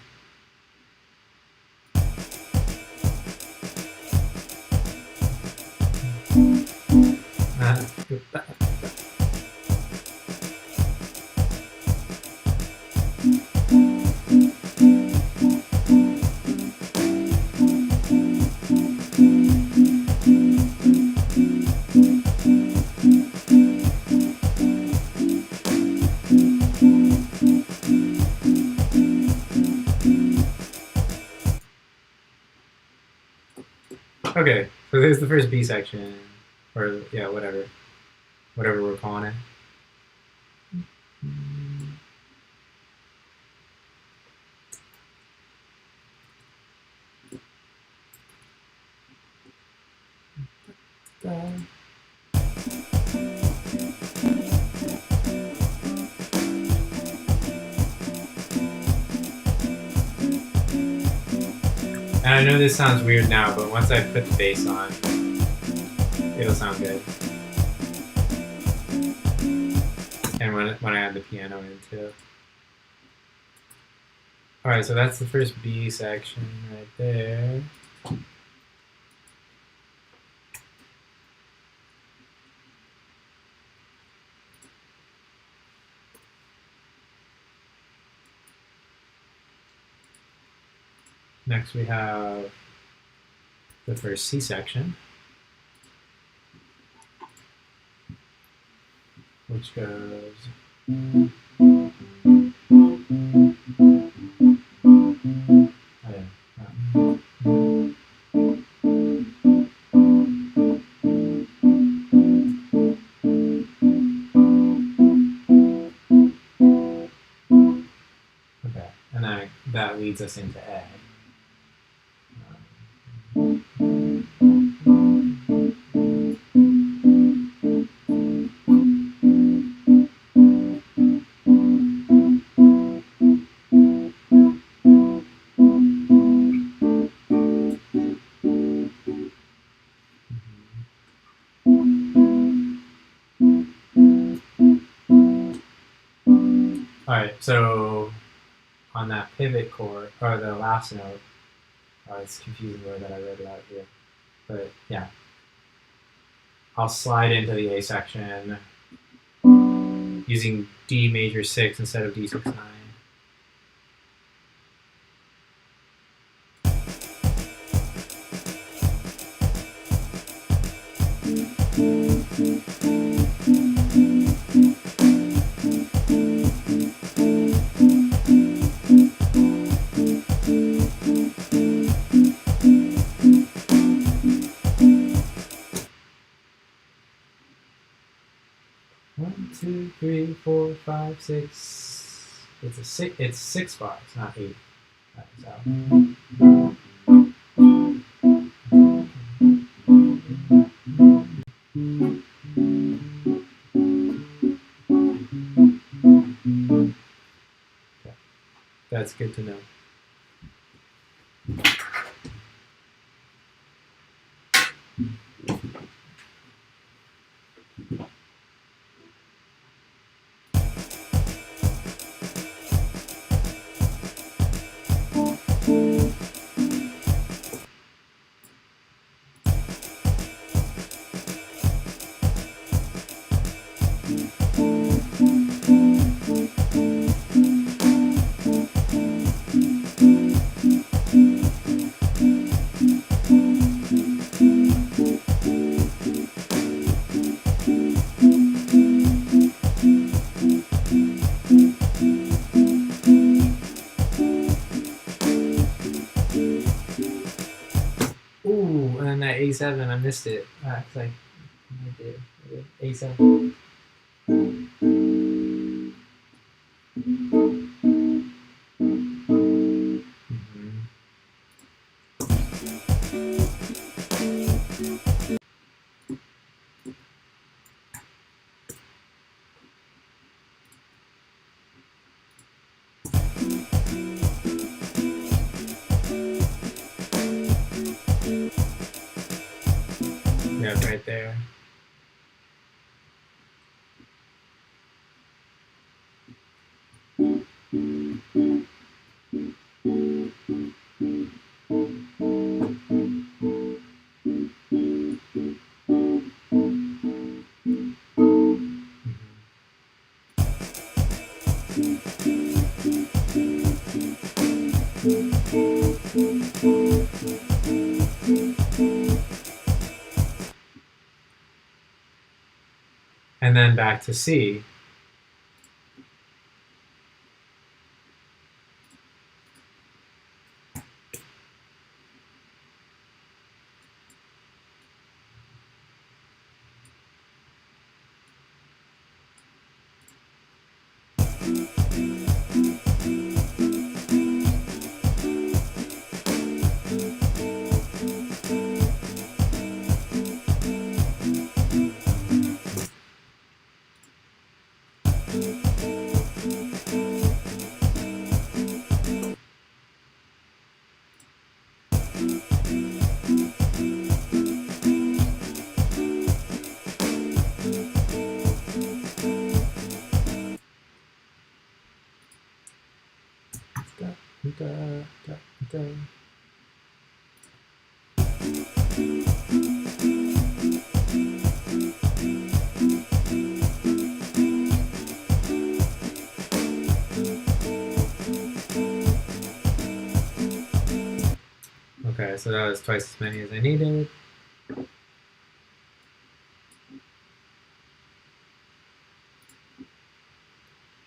Okay, so there's the first B section, or yeah, whatever we're calling it. And I know this sounds weird now, but once I put the bass on, it'll sound good. And when I add the piano in too. All right, so that's the first B section right there. Next we have the first C section, which goes. Oh, yeah. Okay, and that leads us into A. All right, so on that pivot chord, or the last note, it's confusing the way that I wrote it out here, but yeah, I'll slide into the A section using D major 6 instead of D6 9. One, two, three, four, five, six. It's 6 bars, not 8. That's good to know. Ooh, and then that A7, I missed it. I did. A7. Yeah, right there. And then back to C. da, da, da. Okay, so that was twice as many as I needed.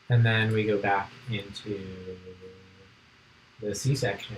And then we go back into the C-section.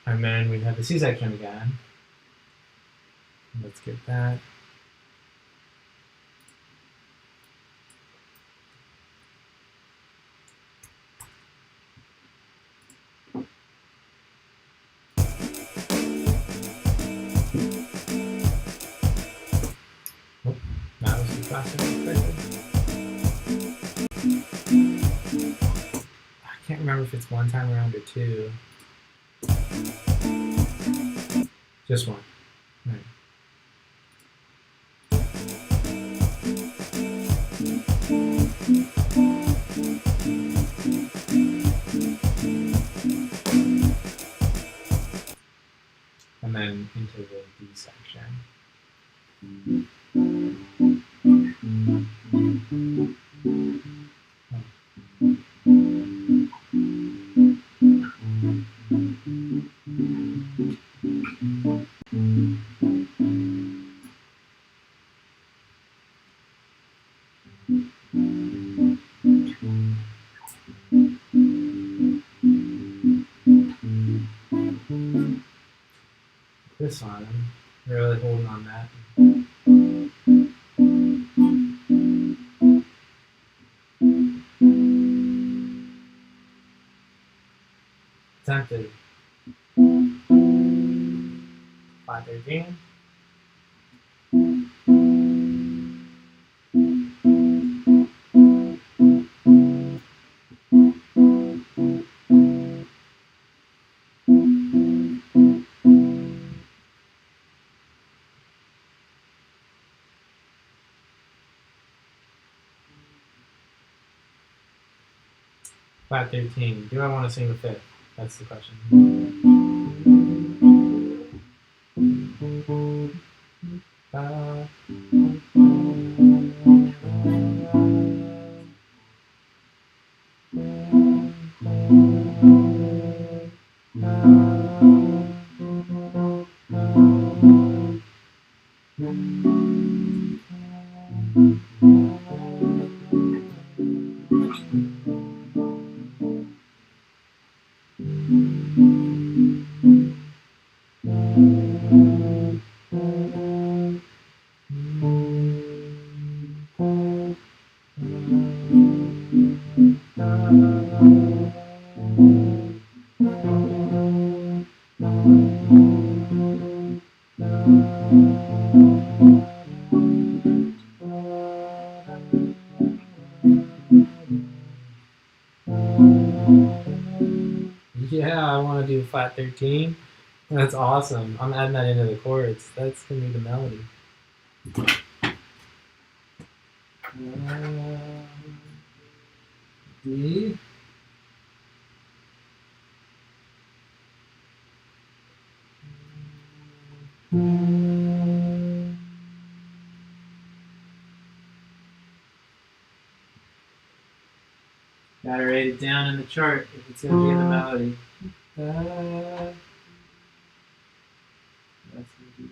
And then we have the C-section again. Let's get that. Oh, that was too fast. I can't remember if it's one time around or two. Just one. Right. And then into the D section. This one, I'm really holding on that. Tempted. 513. Flat 13. Do I want to sing the fifth? That's the question. Yeah, I want to do flat 13. That's awesome. I'm adding that into the chords. That's going to be the melody. D. Gotta write it down in the chart if it's gonna be in the melody. That's gonna be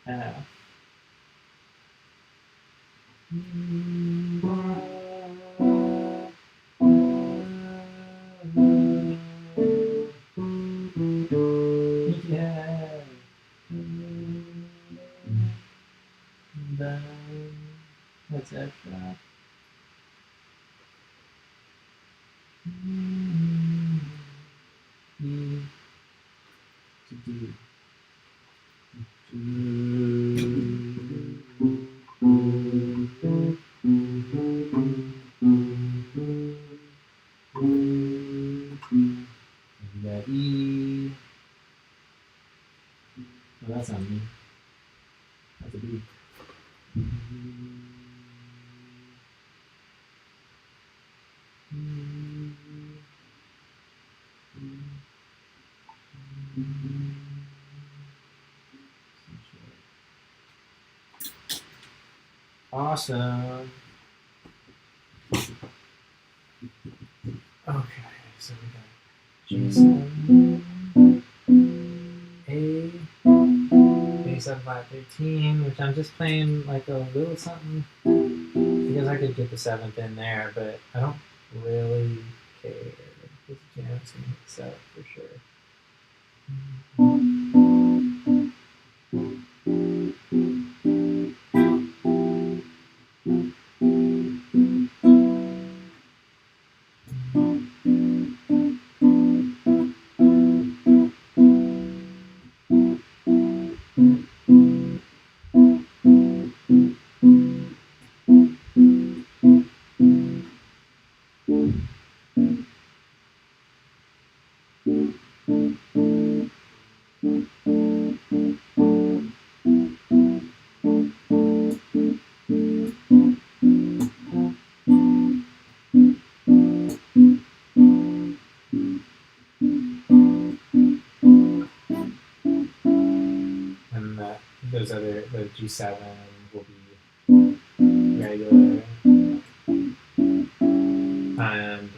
F. Yeah. What's F sharp? E to D. And you got E. Oh, that's not me. That's a B. Awesome. Okay, so we got G7, A7 flat 13, which I'm just playing like a little something because I could get the 7th in there, but I don't really care. This jam's gonna hit 7 for sure. The G7 will be regular and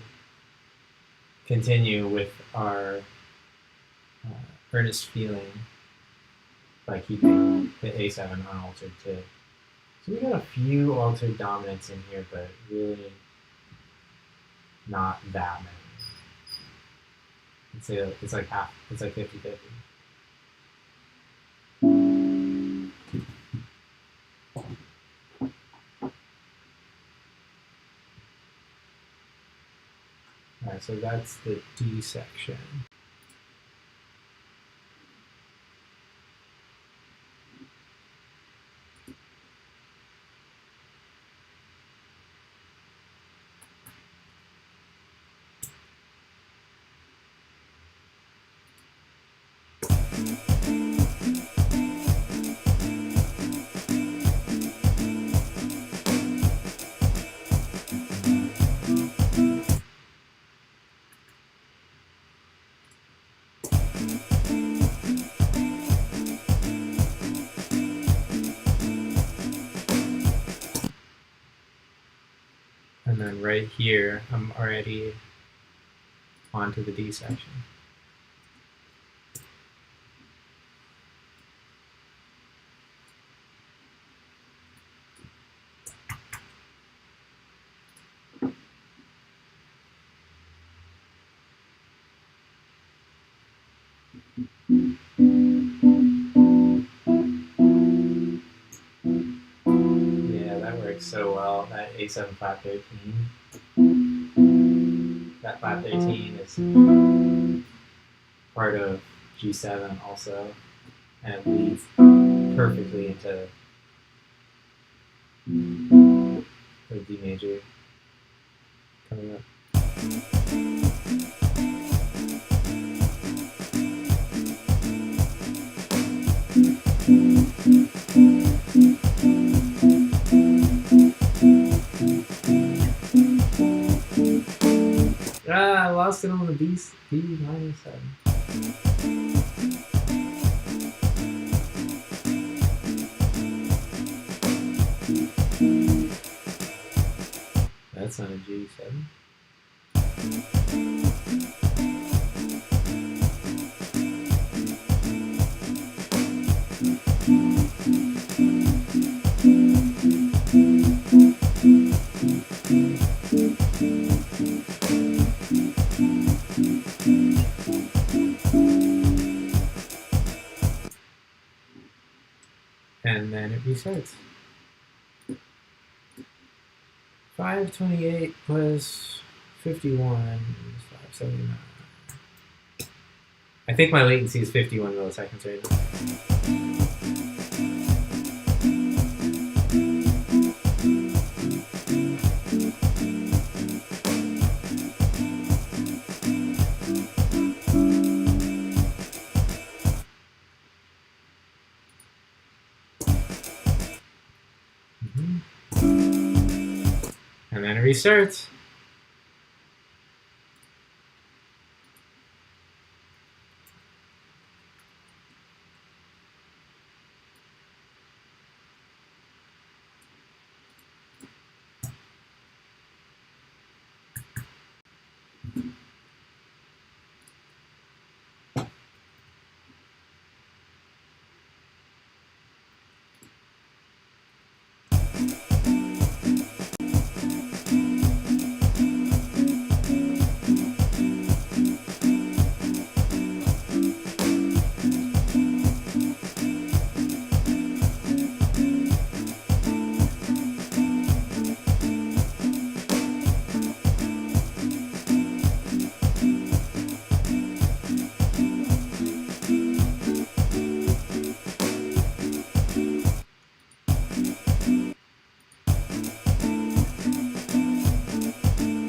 continue with our earnest feeling by keeping the A7 unaltered too. So we got a few altered dominants in here, but really not that many. It's like half. It's like 50-50. Alright, so that's the D section. And then right here, I'm already onto the D section. Yeah, that works so well, that A7 flat 13. That flat 13 is part of G7 also, and it leads perfectly into the D major coming up. I lost it on the B minus 7. That's not a G7. And then it restarts. 528 plus 51 is 579. I think my latency is 51 milliseconds right now. And then it restarts.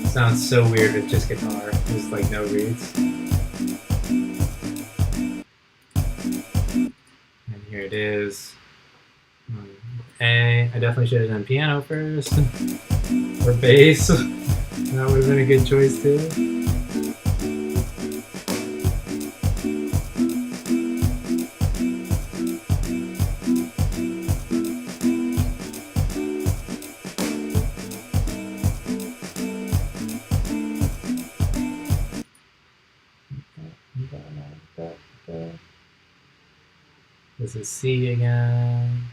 Sounds so weird with just guitar. There's like no reeds. And here it is. A. I definitely should have done piano first. Or bass. That would have been a good choice too. This is C again.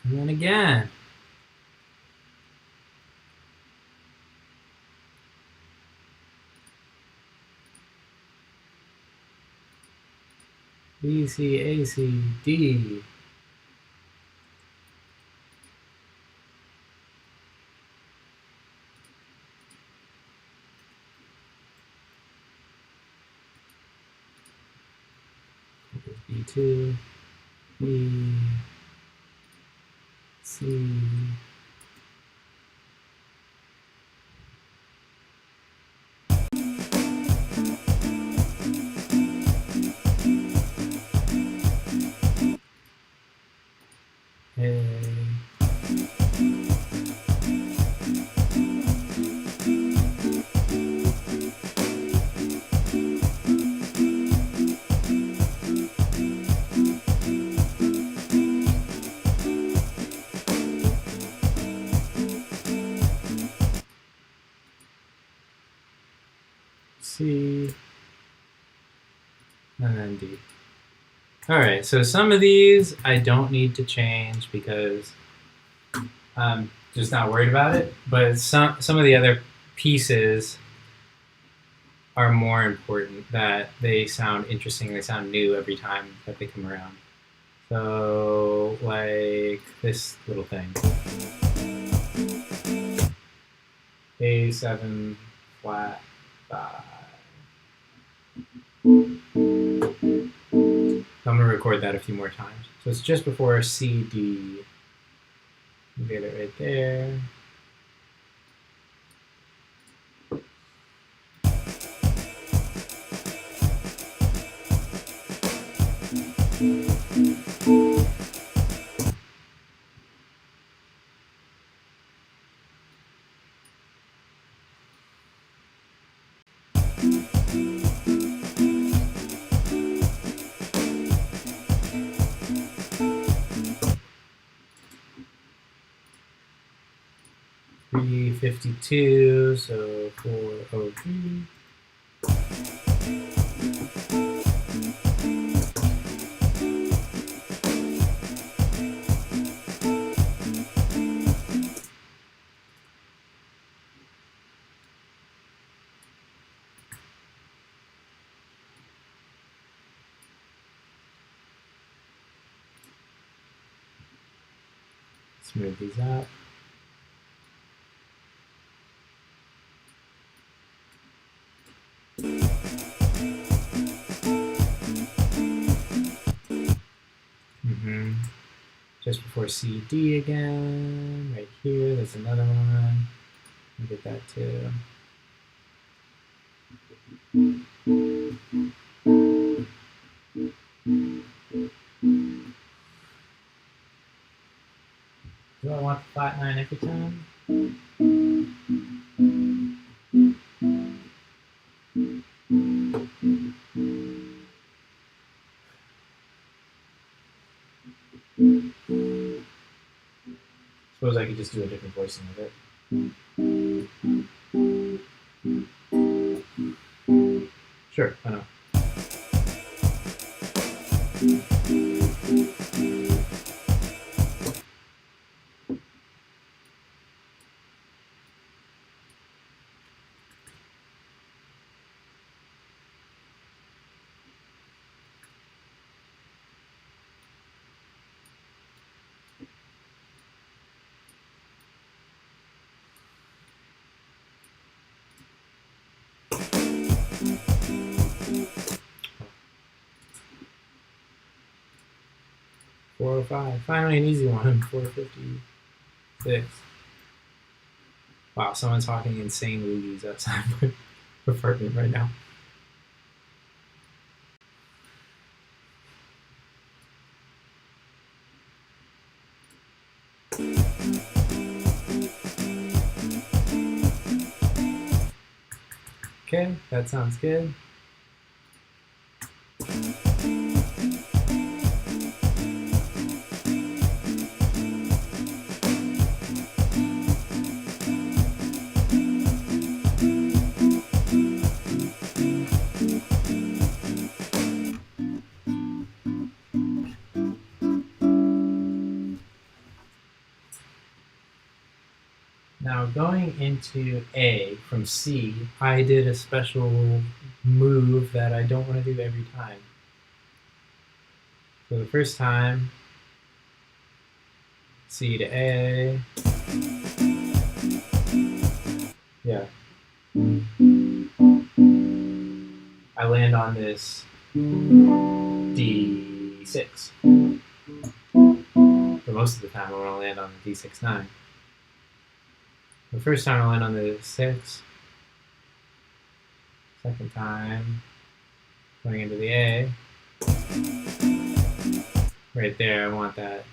And then again. B, C, A, C, D. B2, B, C, A. C, and then D. All right, so some of these I don't need to change because I'm just not worried about it, but some of the other pieces are more important, that they sound interesting, they sound new every time that they come around. So, like this little thing. A7 flat 5. I'm going to record that a few more times. So it's just before C, D. You get it right there. $352, so 403. Let's move these up. Just before CD again, right here, there's another one. I'll get that too. Do I want the flat line every time? Suppose I could just do a different voicing of it. Sure, why not? $405. Finally, an easy one. $456. Wow, someone's talking insane loogies outside my apartment right now. Okay, that sounds good. Now going into A from C, I did a special move that I don't want to do every time. So the first time, C to A. Yeah. I land on this D6. For most of the time, I want to land on the D6-9. The first time I land on the 6. Second time, going into the A. Right there, I want that.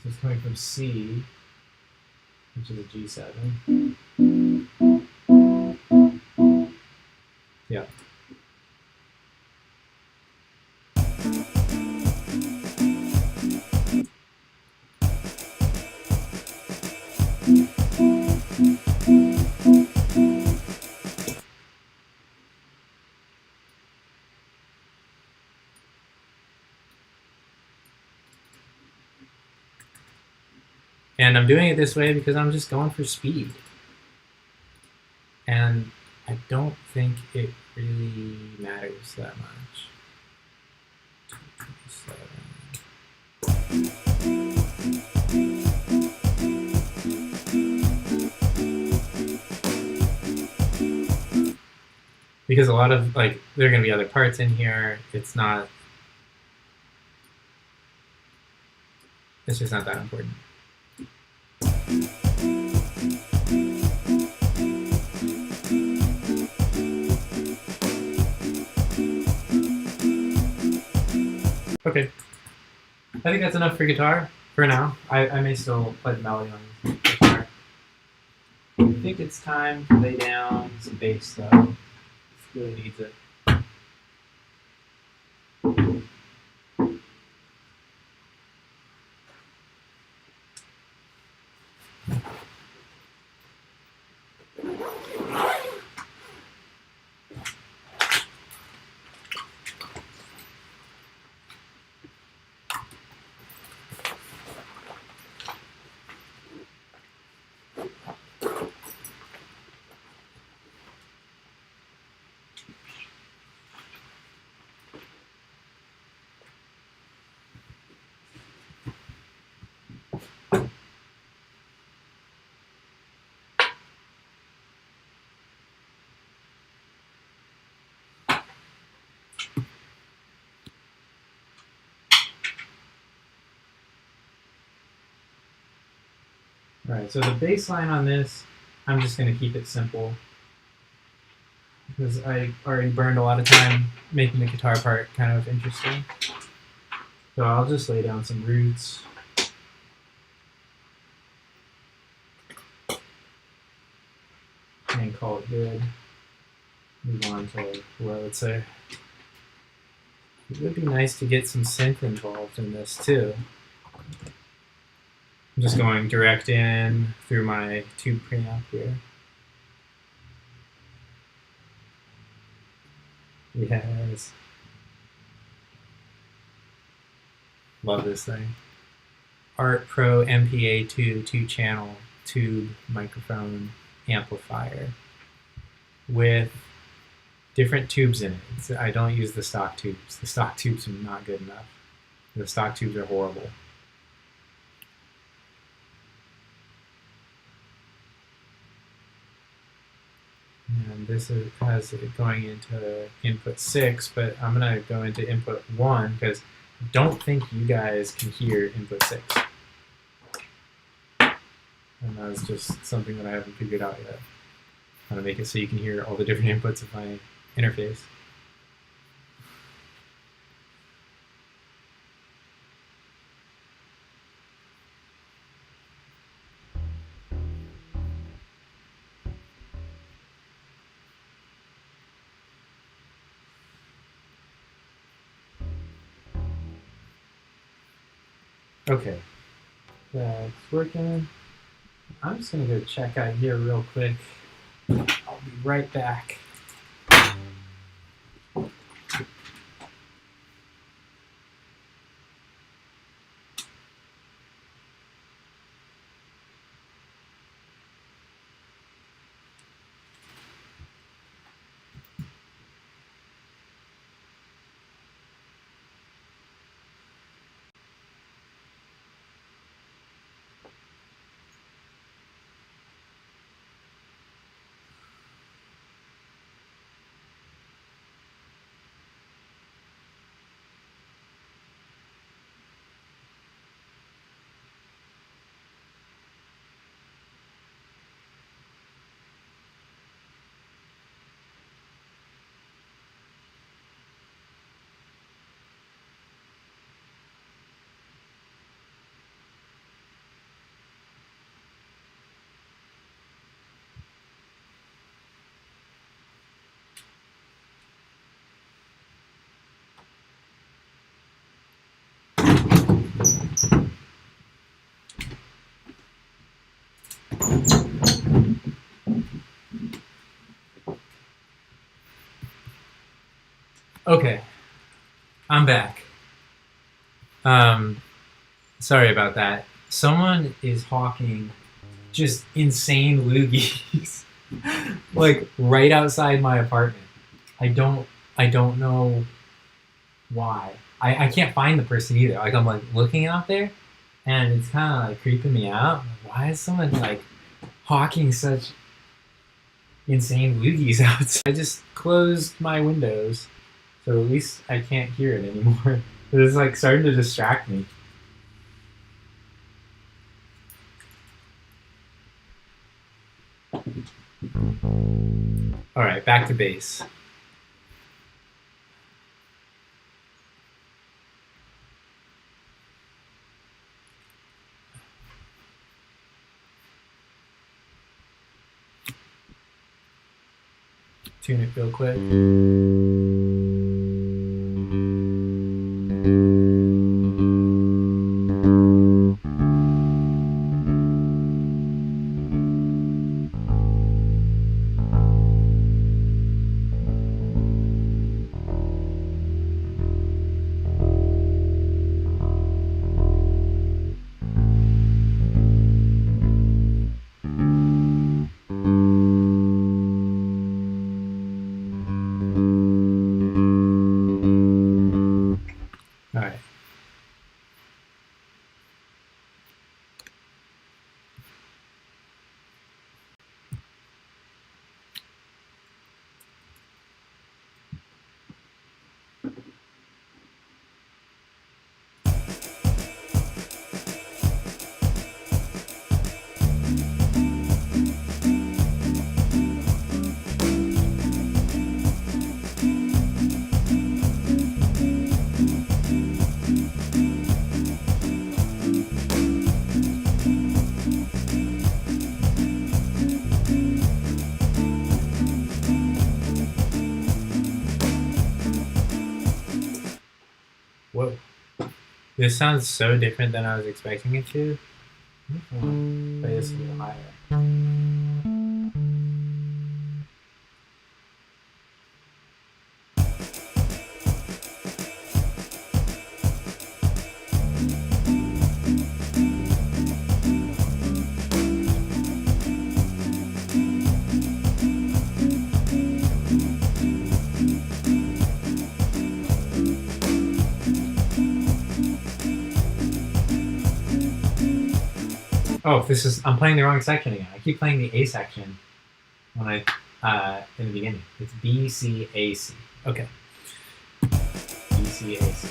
This is coming from C, which is a G7. Yeah. And I'm doing it this way because I'm just going for speed. And I don't think it really matters that much. 227. because a lot of like there are going to be other parts in here. It's just not that important. Okay, I think that's enough for guitar for now. I may still play the melody on guitar. I think it's time to lay down some bass though. It really needs it. All right, so the bass line on this, I'm just going to keep it simple because I already burned a lot of time making the guitar part kind of interesting. So I'll just lay down some roots. And call it good. Move on to what I would say. It would be nice to get some synth involved in this too. I'm just going direct in through my tube preamp here. Yes. Love this thing. Art Pro MPA2 2-channel tube microphone amplifier with different tubes in it. I don't use the stock tubes. The stock tubes are not good enough. The stock tubes are horrible. And this has it going into input 6, but I'm going to go into input 1 because I don't think you guys can hear input 6. And that's just something that I haven't figured out yet. How to make it so you can hear all the different inputs of my interface. Okay, that's working. I'm just gonna go check out here real quick. I'll be right back. Okay, I'm back. Sorry about that. Someone is hawking just insane loogies, like right outside my apartment. I don't know why. I can't find the person either. Like I'm like looking out there, and it's kind of like creeping me out. I'm like, why is someone like hawking such insane loogies outside. I just closed my windows, so at least I can't hear it anymore. It's like starting to distract me. All right, back to bass. Tune it real quick. All right. Whoa. This sounds so different than I was expecting it to. Play this a little higher. Oh, I'm playing the wrong section again. I keep playing the A section when in the beginning. It's B, C, A, C. Okay. B, C, A, C.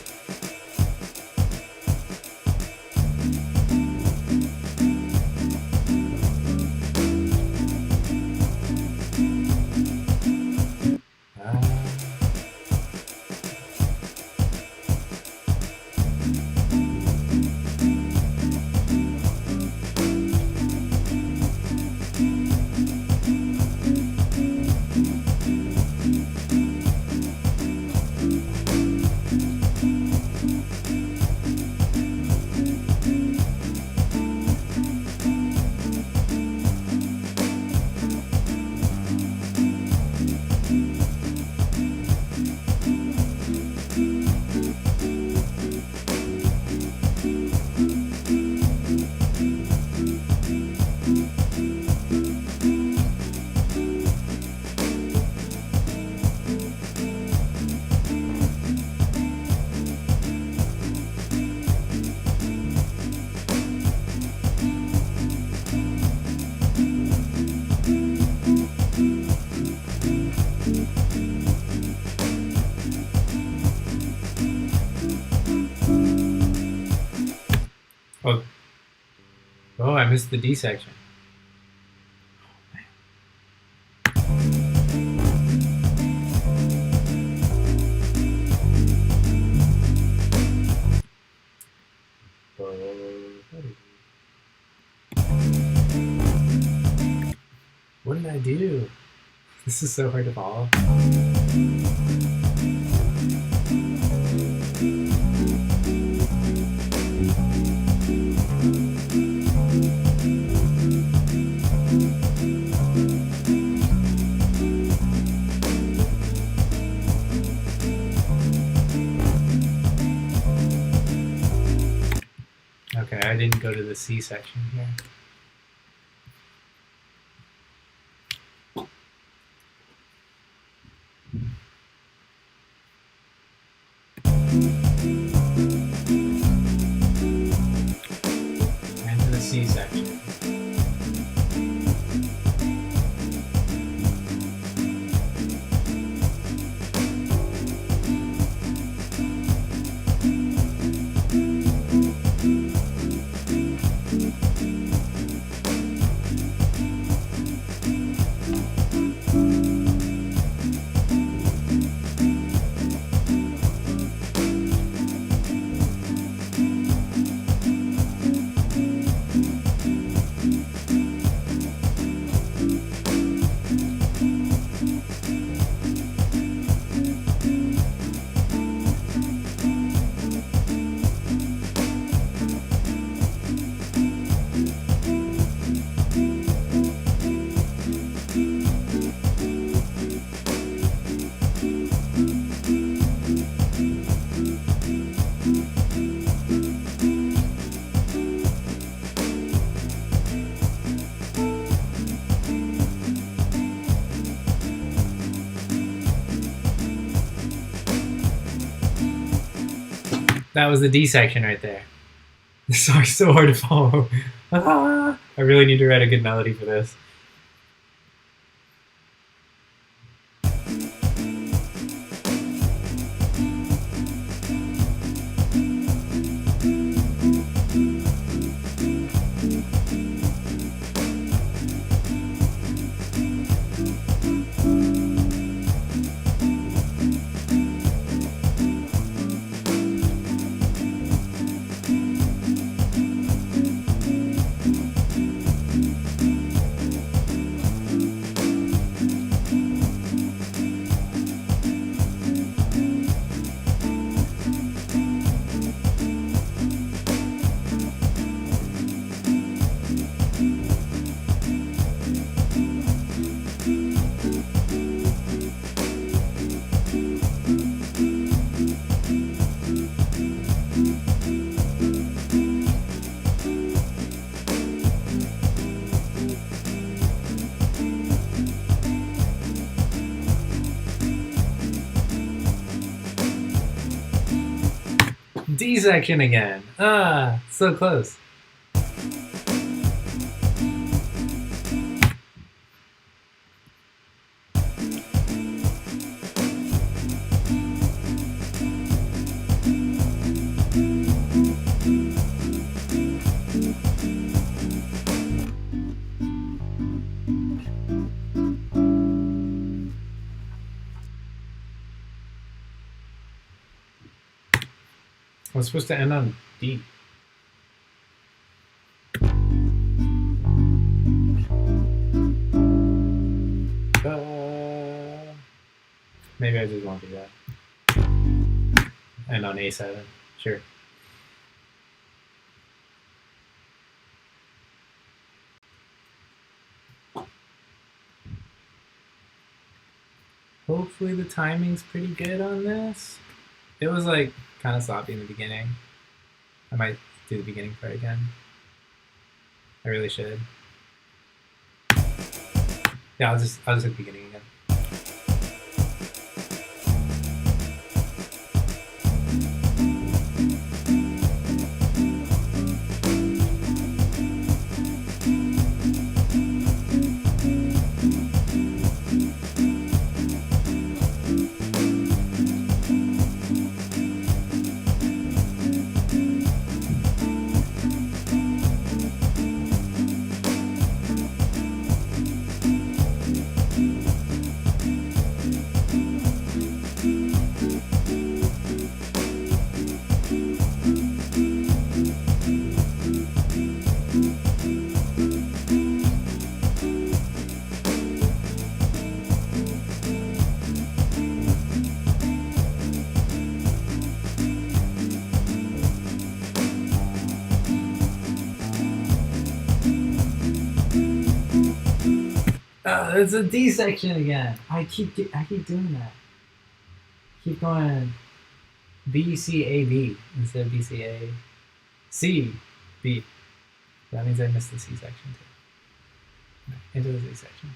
Oh, I missed the D section. What did I do? This is so hard to follow. Okay, I didn't go to the C section here. And to the C section. That was the D section right there. This song's so hard to follow. I really need to write a good melody for this. D section again. So close. I was supposed to end on D. Maybe I just won't do that. End on A7. Sure. Hopefully the timing's pretty good on this. It was like kind of sloppy in the beginning. I might do the beginning part again. I really should. Yeah, I'll just hit the beginning again. It's a D section again. I keep doing that. Keep going B C A B instead of B C A C B. That means I missed the C section too. Into the C section.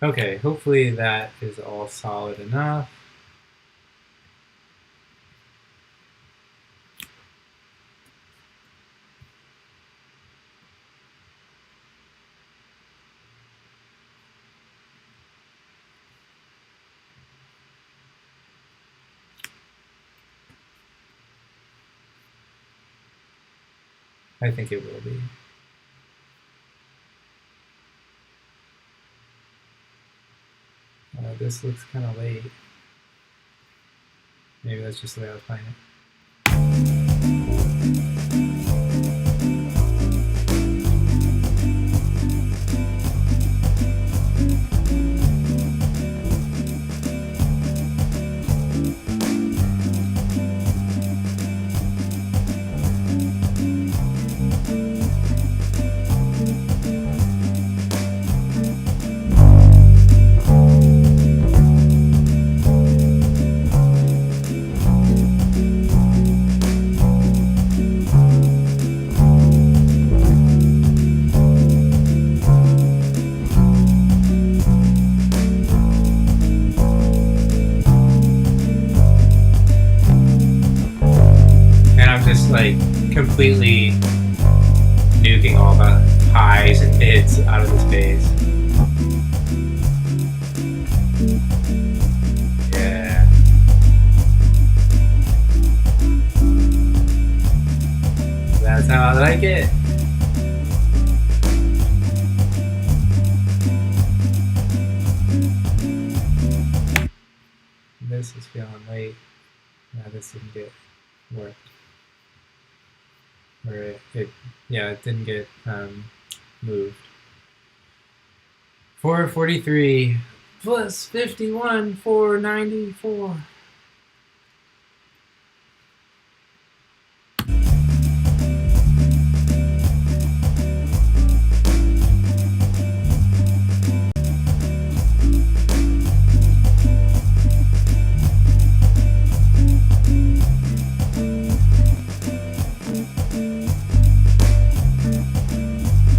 Okay, hopefully that is all solid enough. I think it will be. this looks kind of late. Maybe that's just the way I was playing it. Like completely nuking all the highs and mids out of this bass. Yeah. That's how I like it. This is feeling late. No, this didn't get worked. Or it didn't get moved. 443 plus 51, 494.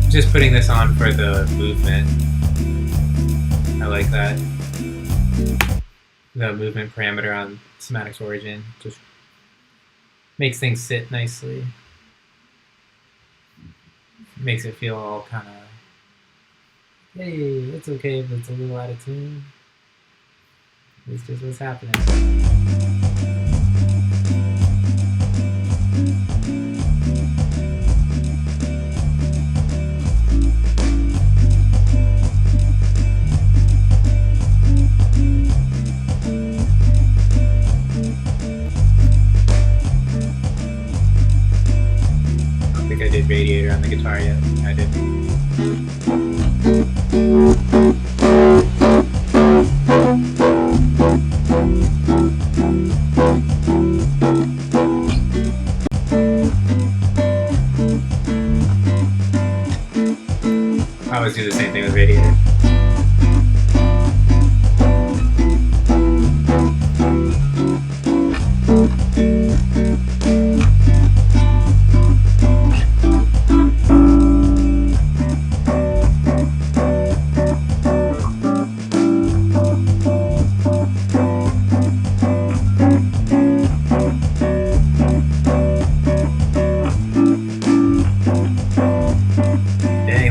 Just putting this on for the movement. I like that. The movement parameter on Somatic's Origin just makes things sit nicely. Makes it feel all kind of, hey, it's okay if it's a little out of tune. It's just what's happening. I did Radiator on the guitar yet. I did. I always do the same thing with Radiator.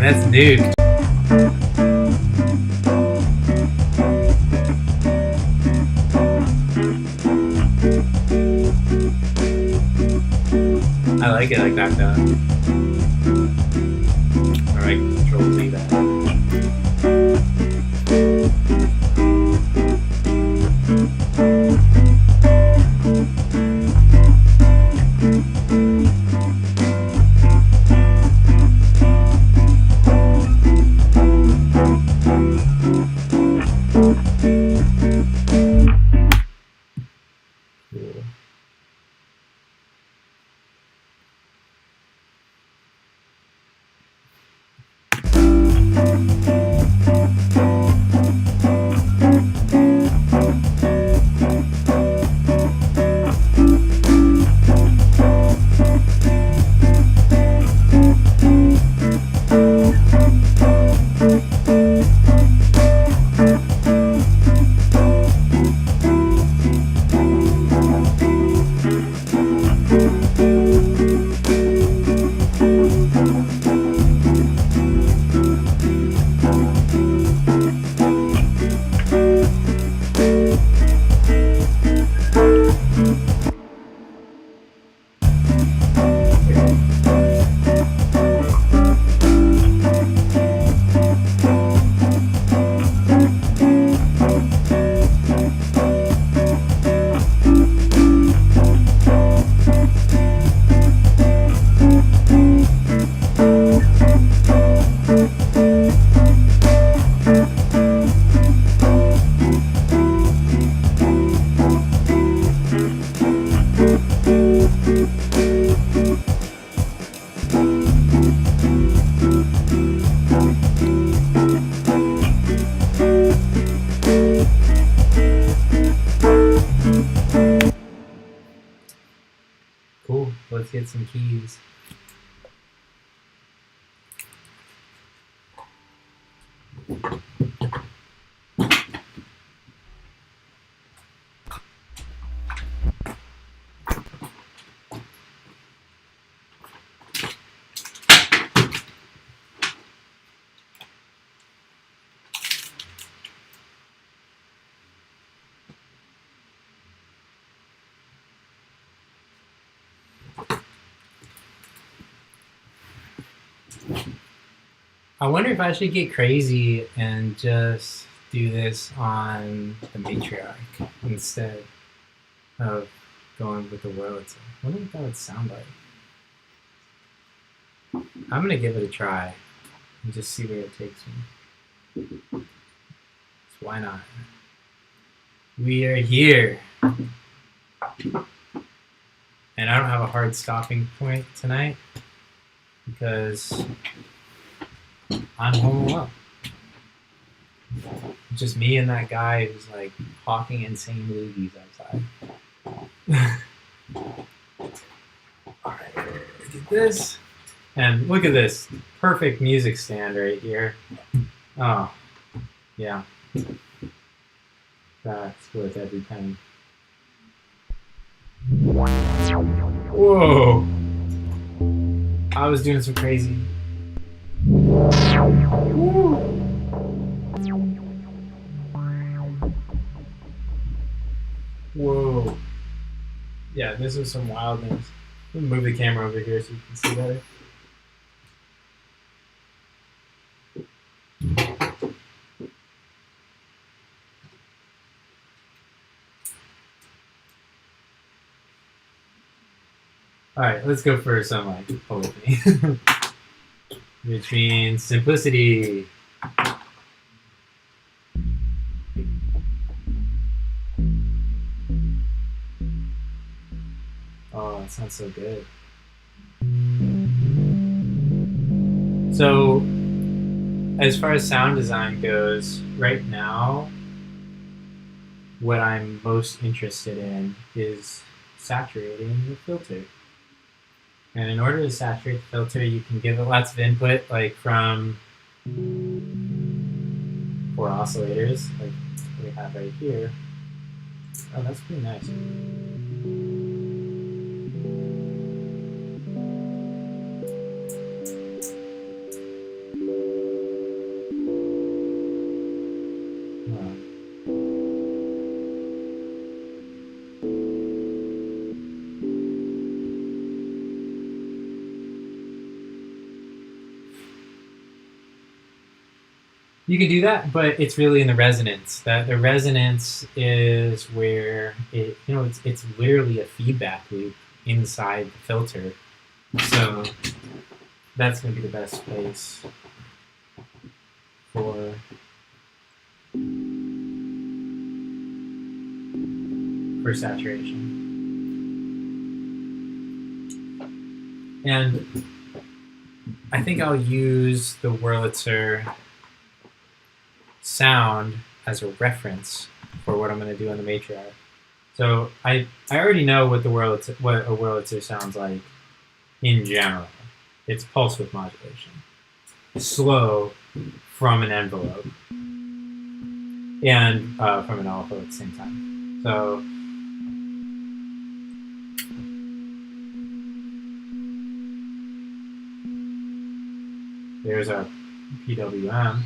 That's nude. I like it like that though. Alright, Control Z that. Cool. Cool. Let's get some keys. I wonder if I should get crazy and just do this on the matriarch instead of going with the Wurlitzer. I wonder what that would sound like. I'm gonna give it a try and just see where it takes me. So why not? We are here. And I don't have a hard stopping point tonight because I'm home alone. Just me and that guy who's like hawking insane loogies outside. Alright, look at this. And look at this. Perfect music stand right here. Oh, yeah. That's worth every penny. Whoa! I was doing some crazy. Whoa. Yeah, this is some wildness. Let me move the camera over here so you can see better. Alright, let's go for some like poetry. Which means simplicity. Oh, that sounds so good. So, as far as sound design goes, right now, what I'm most interested in is saturating the filter. And in order to saturate the filter, you can give it lots of input, like from 4 oscillators, like we have right here. Oh, that's pretty nice. You can do that, but it's really in the resonance. That the resonance is where it, it's literally a feedback loop inside the filter. So that's going to be the best place for saturation. And I think I'll use the Wurlitzer sound as a reference for what I'm going to do on the matriarch. So I already know what a Wurlitzer sounds like in general. It's pulse width modulation, slow from an envelope, and from an alpha at the same time. So there's our PWM.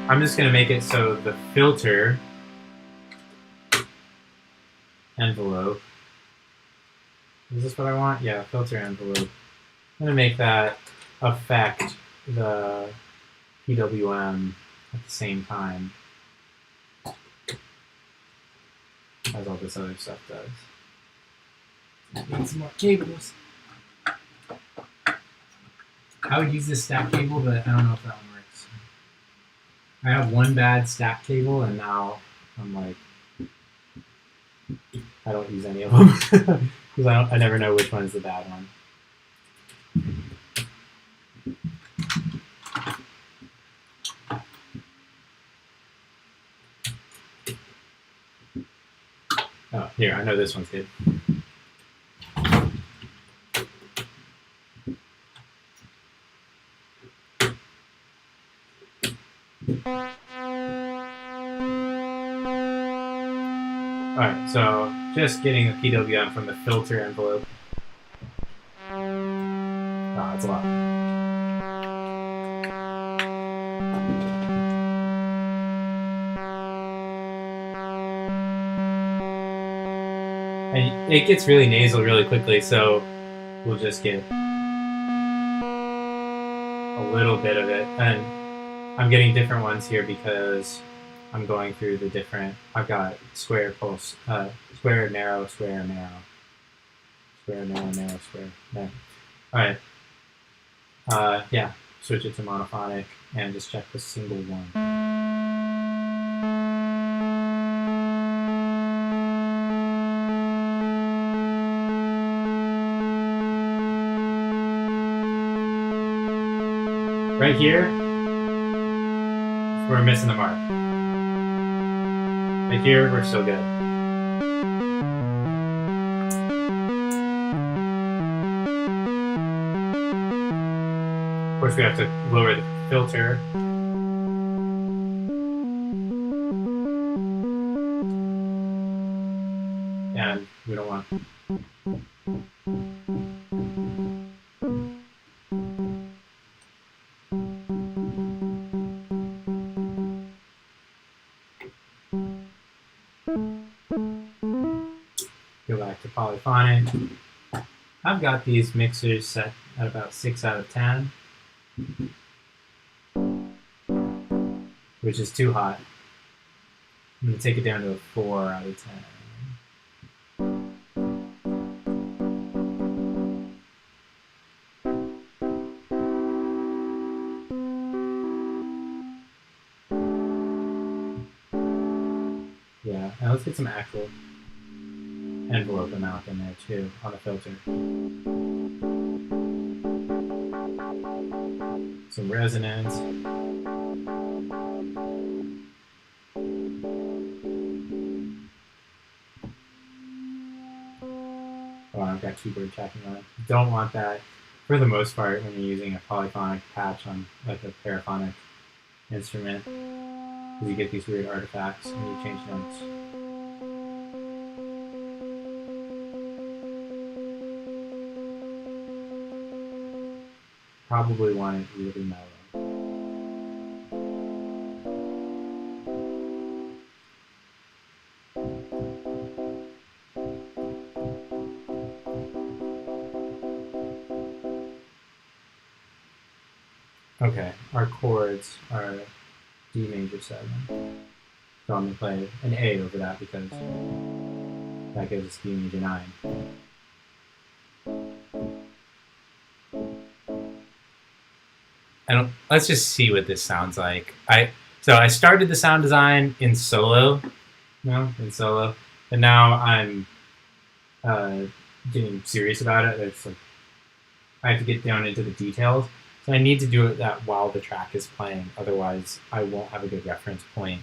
I'm just going to make it so the filter envelope, is this what I want? Yeah, filter envelope. I'm going to make that affect the PWM at the same time as all this other stuff does. I need some more cables. I would use this stack cable, but I don't know if that one works. I have one bad stack cable, and now I'm like, I don't use any of them because I never know which one is the bad one. Here, I know this one's good. Alright, so just getting the PWM from the filter envelope. Oh, that's a lot. And it gets really nasal really quickly, so we'll just get a little bit of it. And I'm getting different ones here because I'm going through the different. I've got square, pulse, square, narrow, square, narrow, square, narrow, narrow, square. Yeah. All right. Yeah. Switch it to monophonic and just check the single one. Right here, we're missing the mark. Right here, we're still good. Of course, we have to lower the filter. And we don't want... Go back to polyphonic. I've got these mixers set at about 6 out of 10, which is too hot. I'm going to take it down to a 4 out of 10. Yeah, now let's get some actual envelope amount in there too on the filter. Some resonance. Oh, I've got keyboard tracking on it. Don't want that for the most part when you're using a polyphonic patch on like a paraphonic instrument, because you get these weird artifacts when you change notes. Probably want it really mellow. Okay, our chords are D major 7. So I'm going to play an A over that because that gives us D major 9. Let's just see what this sounds like. So I started the sound design in solo, and now I'm getting serious about it. It's like I have to get down into the details, so I need to do that while the track is playing. Otherwise, I won't have a good reference point.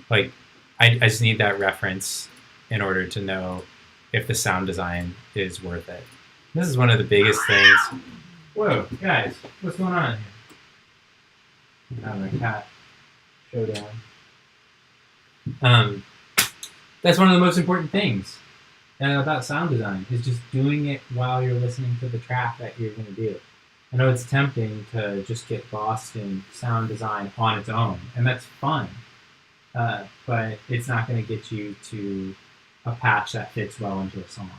Like I just need that reference in order to know if the sound design is worth it. This is one of the biggest things. Whoa, guys, what's going on here? Having a cat showdown. That's one of the most important things about sound design, is just doing it while you're listening to the track that you're going to do. I know it's tempting to just get lost in sound design on its own, and that's fun, but it's not going to get you to a patch that fits well into a song.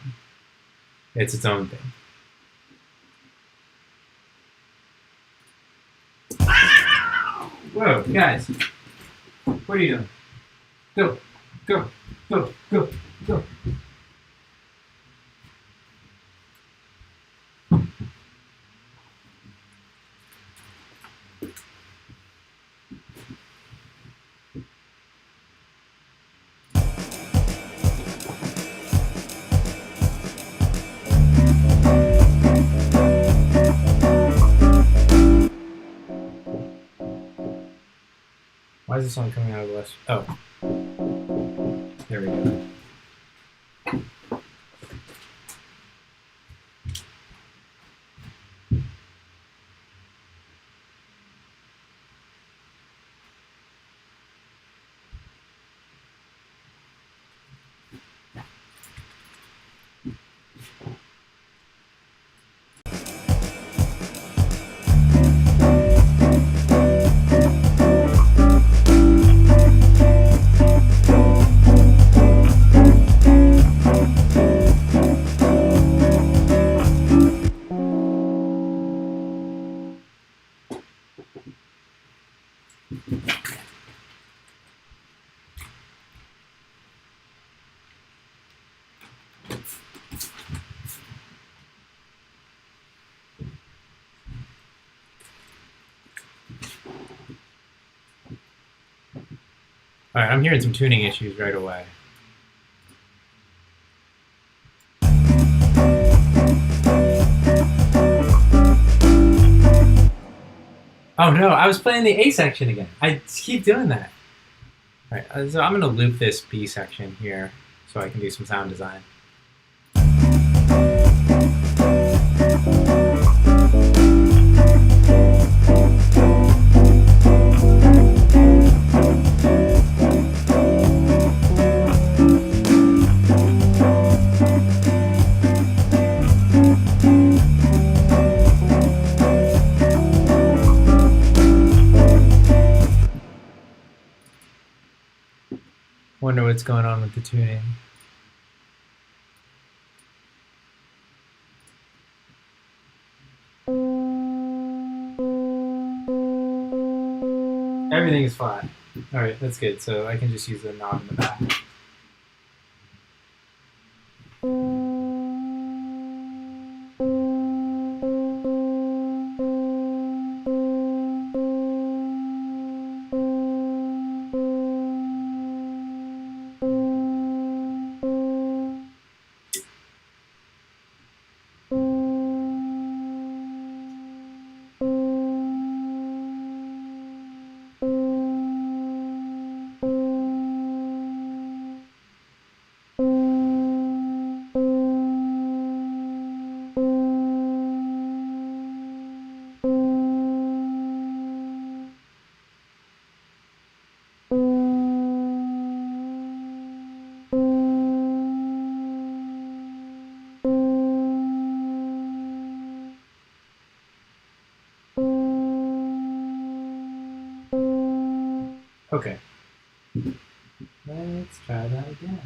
It's its own thing. Whoa, guys. What are you doing? Go, go, go, go, go. Why is this song coming out of the left? Oh. There we go. All right, I'm hearing some tuning issues right away. Oh no, I was playing the A section again. I keep doing that. All right, so I'm gonna loop this B section here so I can do some sound design. Wonder what's going on with the tuning. Everything is fine. All right, that's good. So I can just use the knob in the back. Okay. Let's try that again.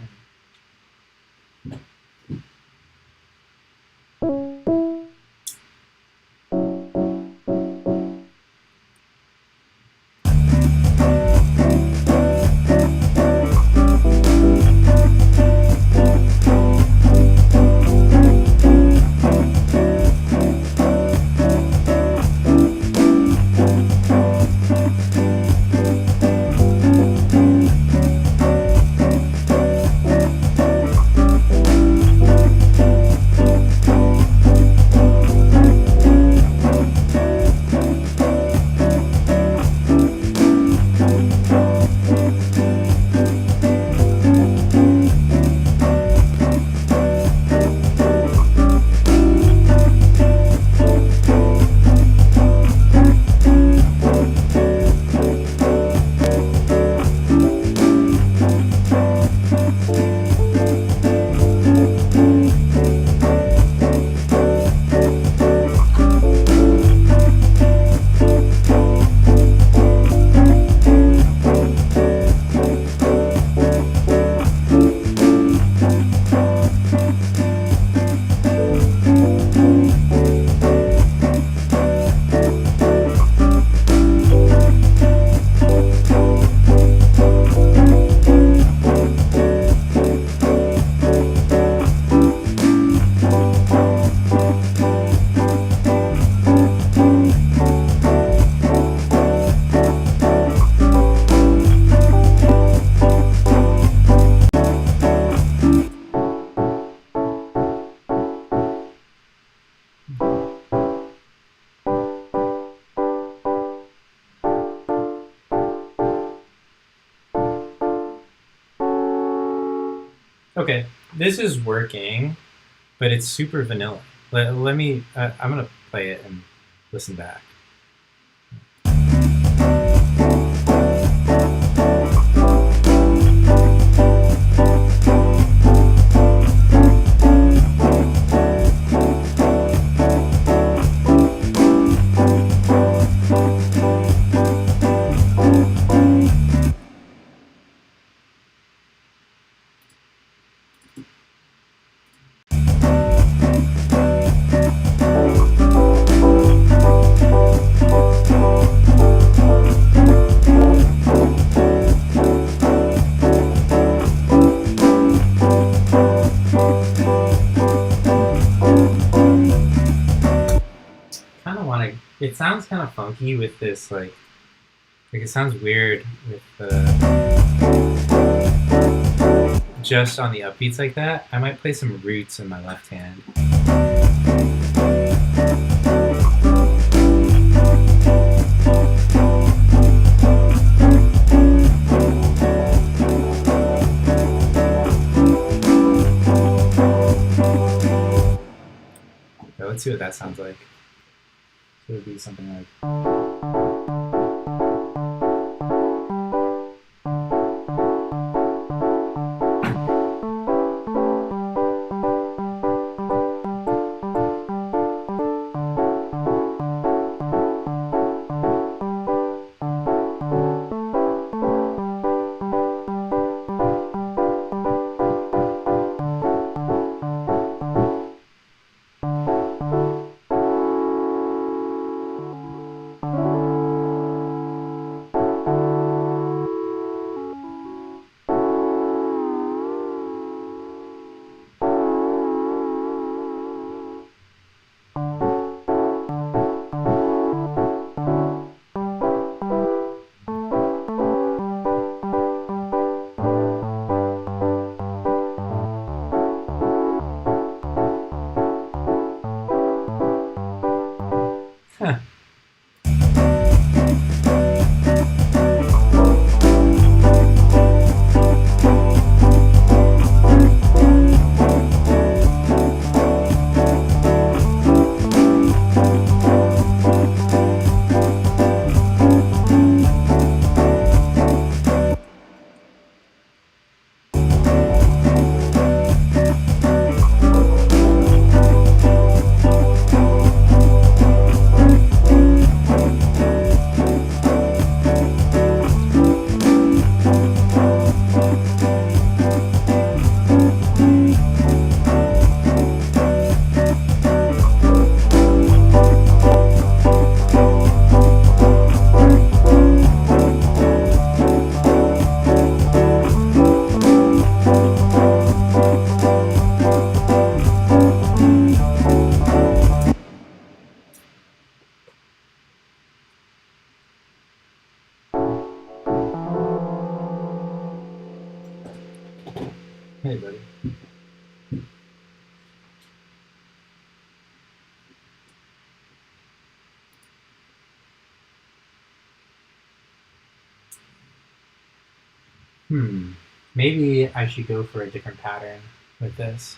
Okay, this is working, but it's super vanilla. Let me, I'm gonna play it and listen back. It sounds kind of funky with this, like it sounds weird with the just on the upbeats like that. I might play some roots in my left hand. Yeah, let's see what that sounds like. So it would be something like. Huh. Hey, buddy. Maybe I should go for a different pattern with this.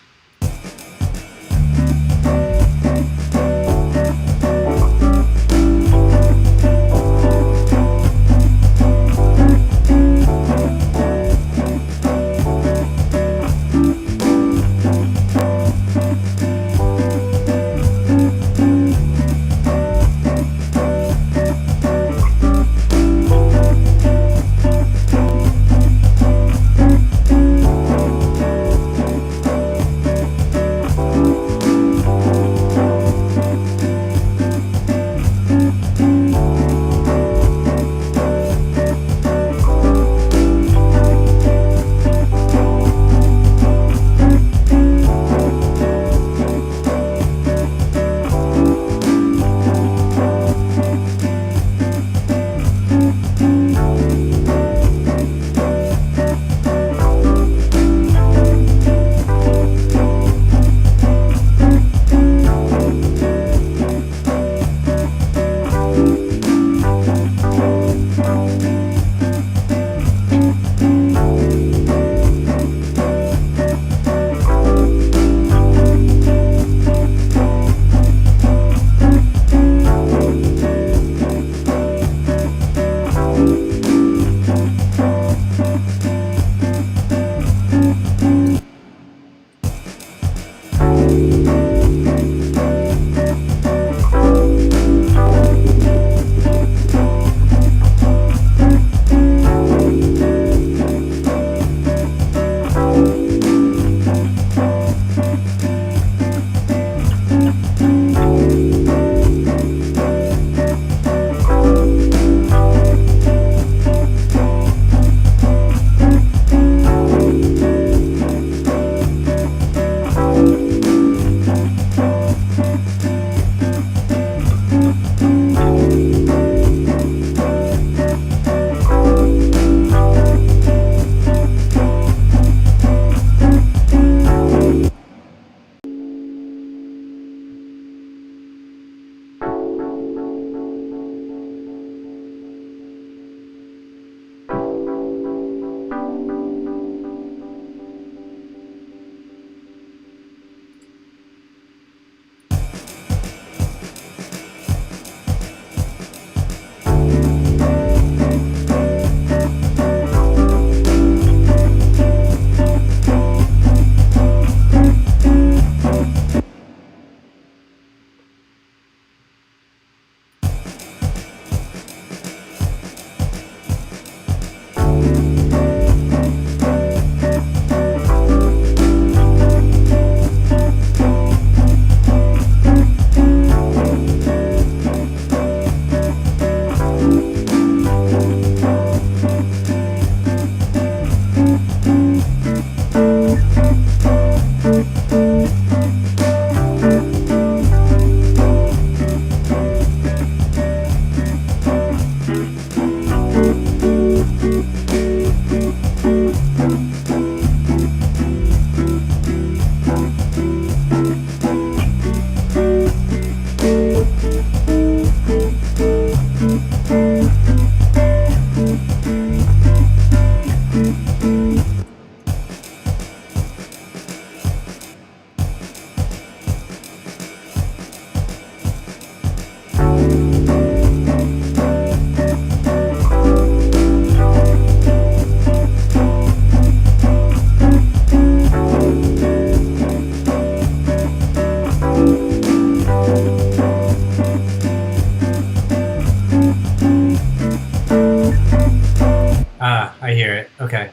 it. Okay.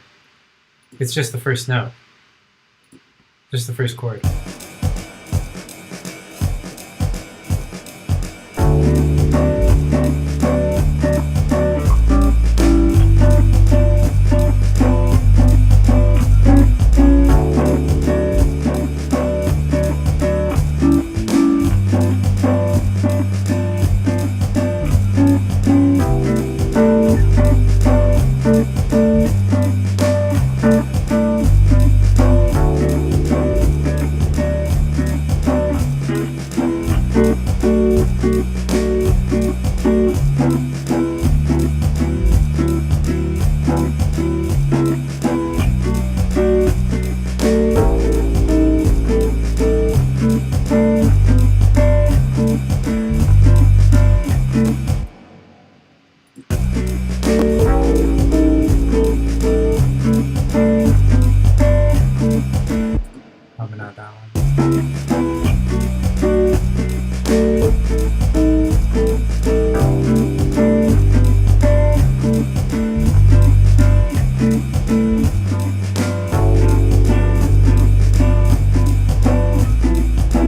It's just the first note. Just the first chord. Probably not that one.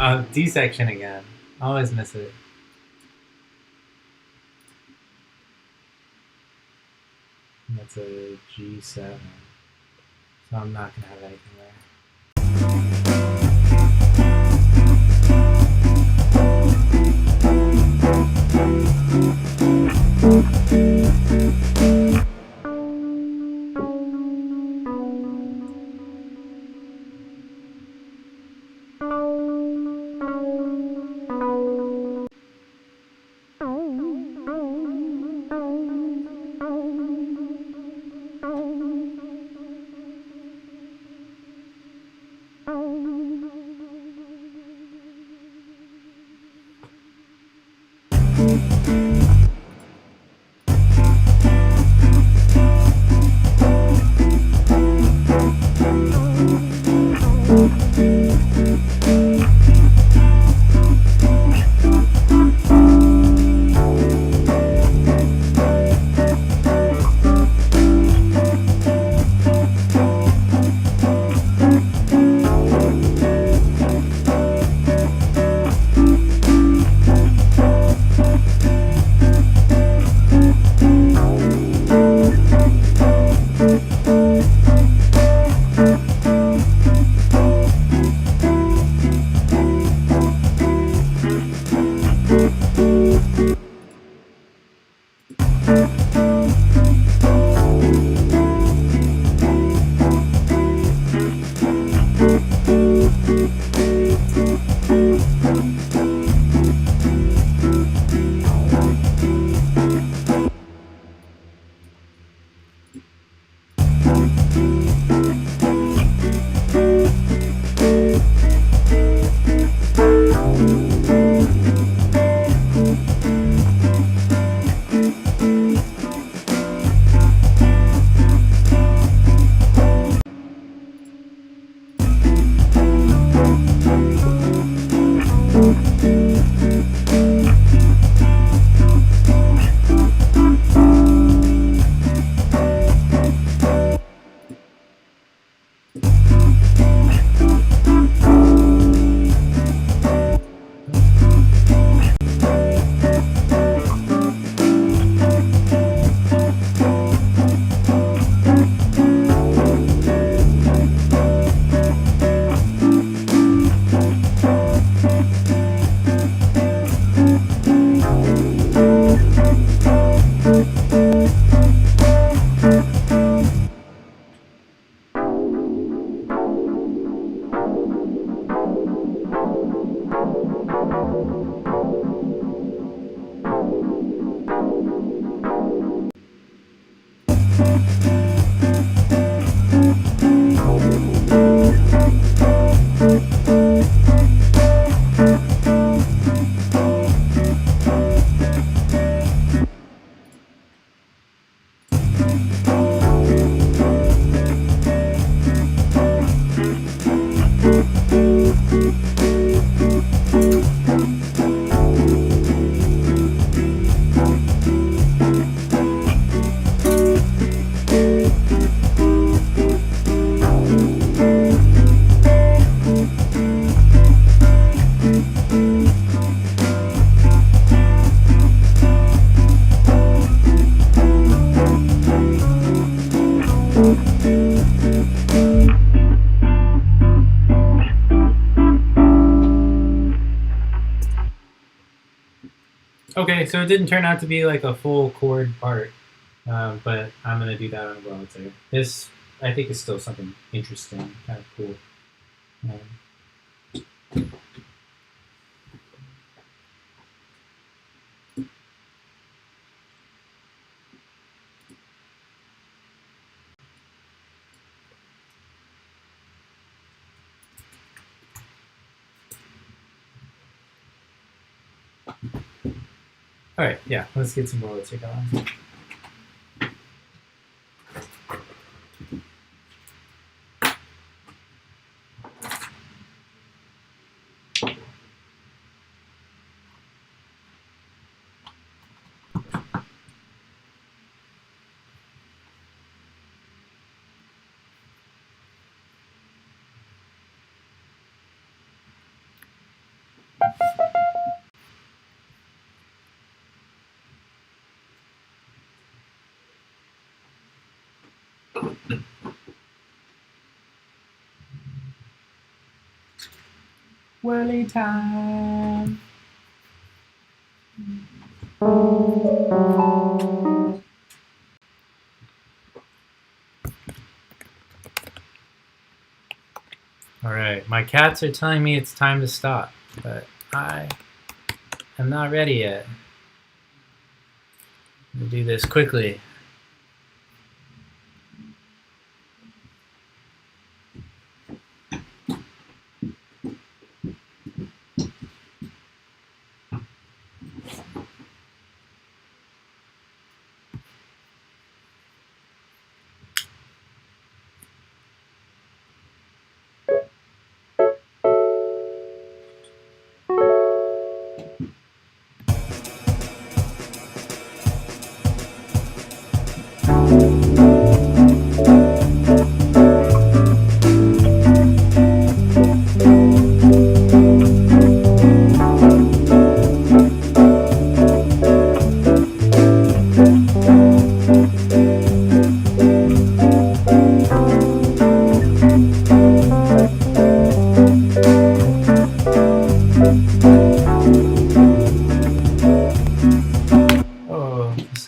Oh, D section again. Always miss it. And that's a G7. So I'm not going to have anything there. Okay, so it didn't turn out to be like a full chord part, but I'm gonna do that on Wurlitzer. This, I think, is still something interesting, kind of cool. All right, yeah, let's get some Wurlitzer going. Whirly time. All right, my cats are telling me it's time to stop, but I am not ready yet. I'm gonna do this quickly.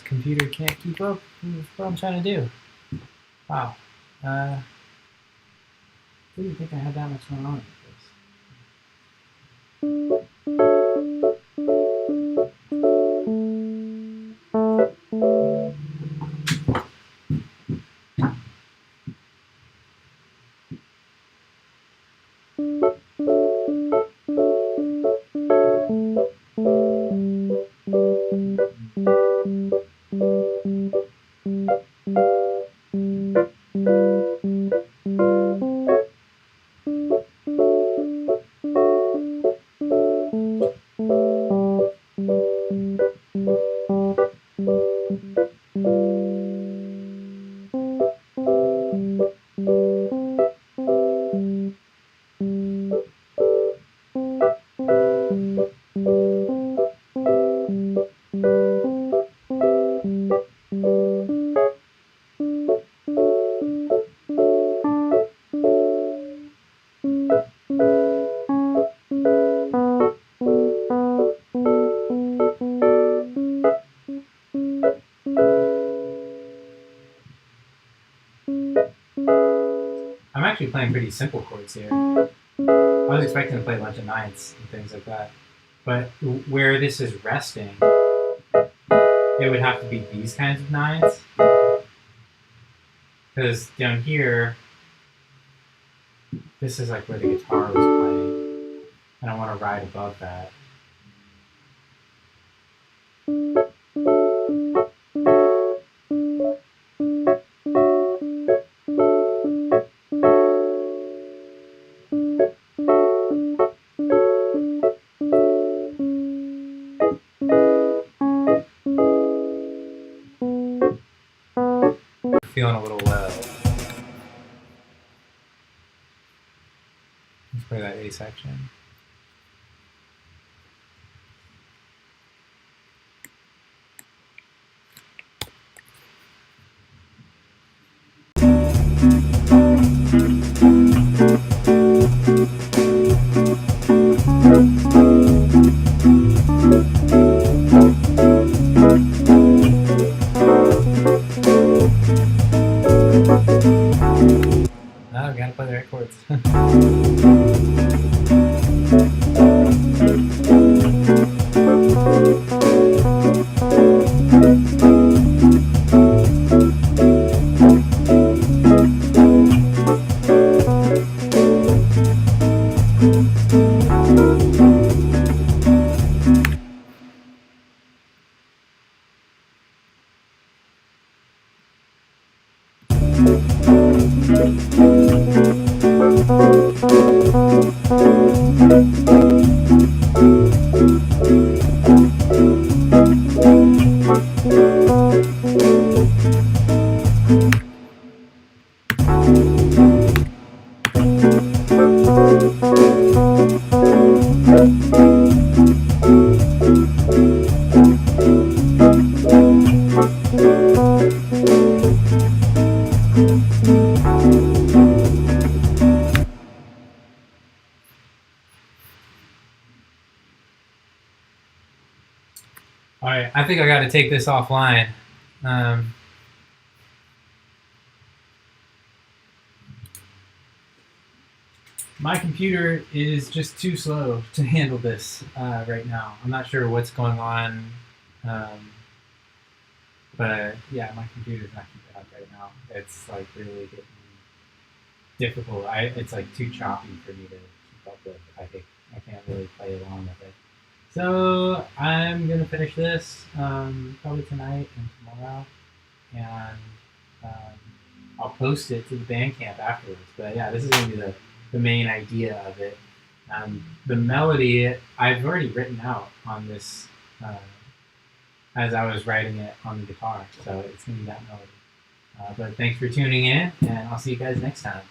Computer can't keep up with what I'm trying to do. Wow. Didn't think I had that much going on with this. I'm actually playing pretty simple chords here. I was expecting to play a bunch of ninths and things like that. But where this is resting, it would have to be these kinds of ninths. Because down here, this is like where the guitar was playing. And I want to ride above that. Feeling a little low. Let's play that A section. All right, I think I got to take this offline. My computer is just too slow to handle this right now. I'm not sure what's going on, but yeah, my computer's not keeping up right now. It's like really getting difficult. It's like too choppy for me to keep up with. I think I can't really play along with it. So I'm gonna finish this probably tonight and tomorrow, and um, I'll post it to the Bandcamp afterwards. But yeah, this is gonna be the main idea of it. The melody I've already written out on this as I was writing it on the guitar, so it's gonna be that melody. But thanks for tuning in, and I'll see you guys next time.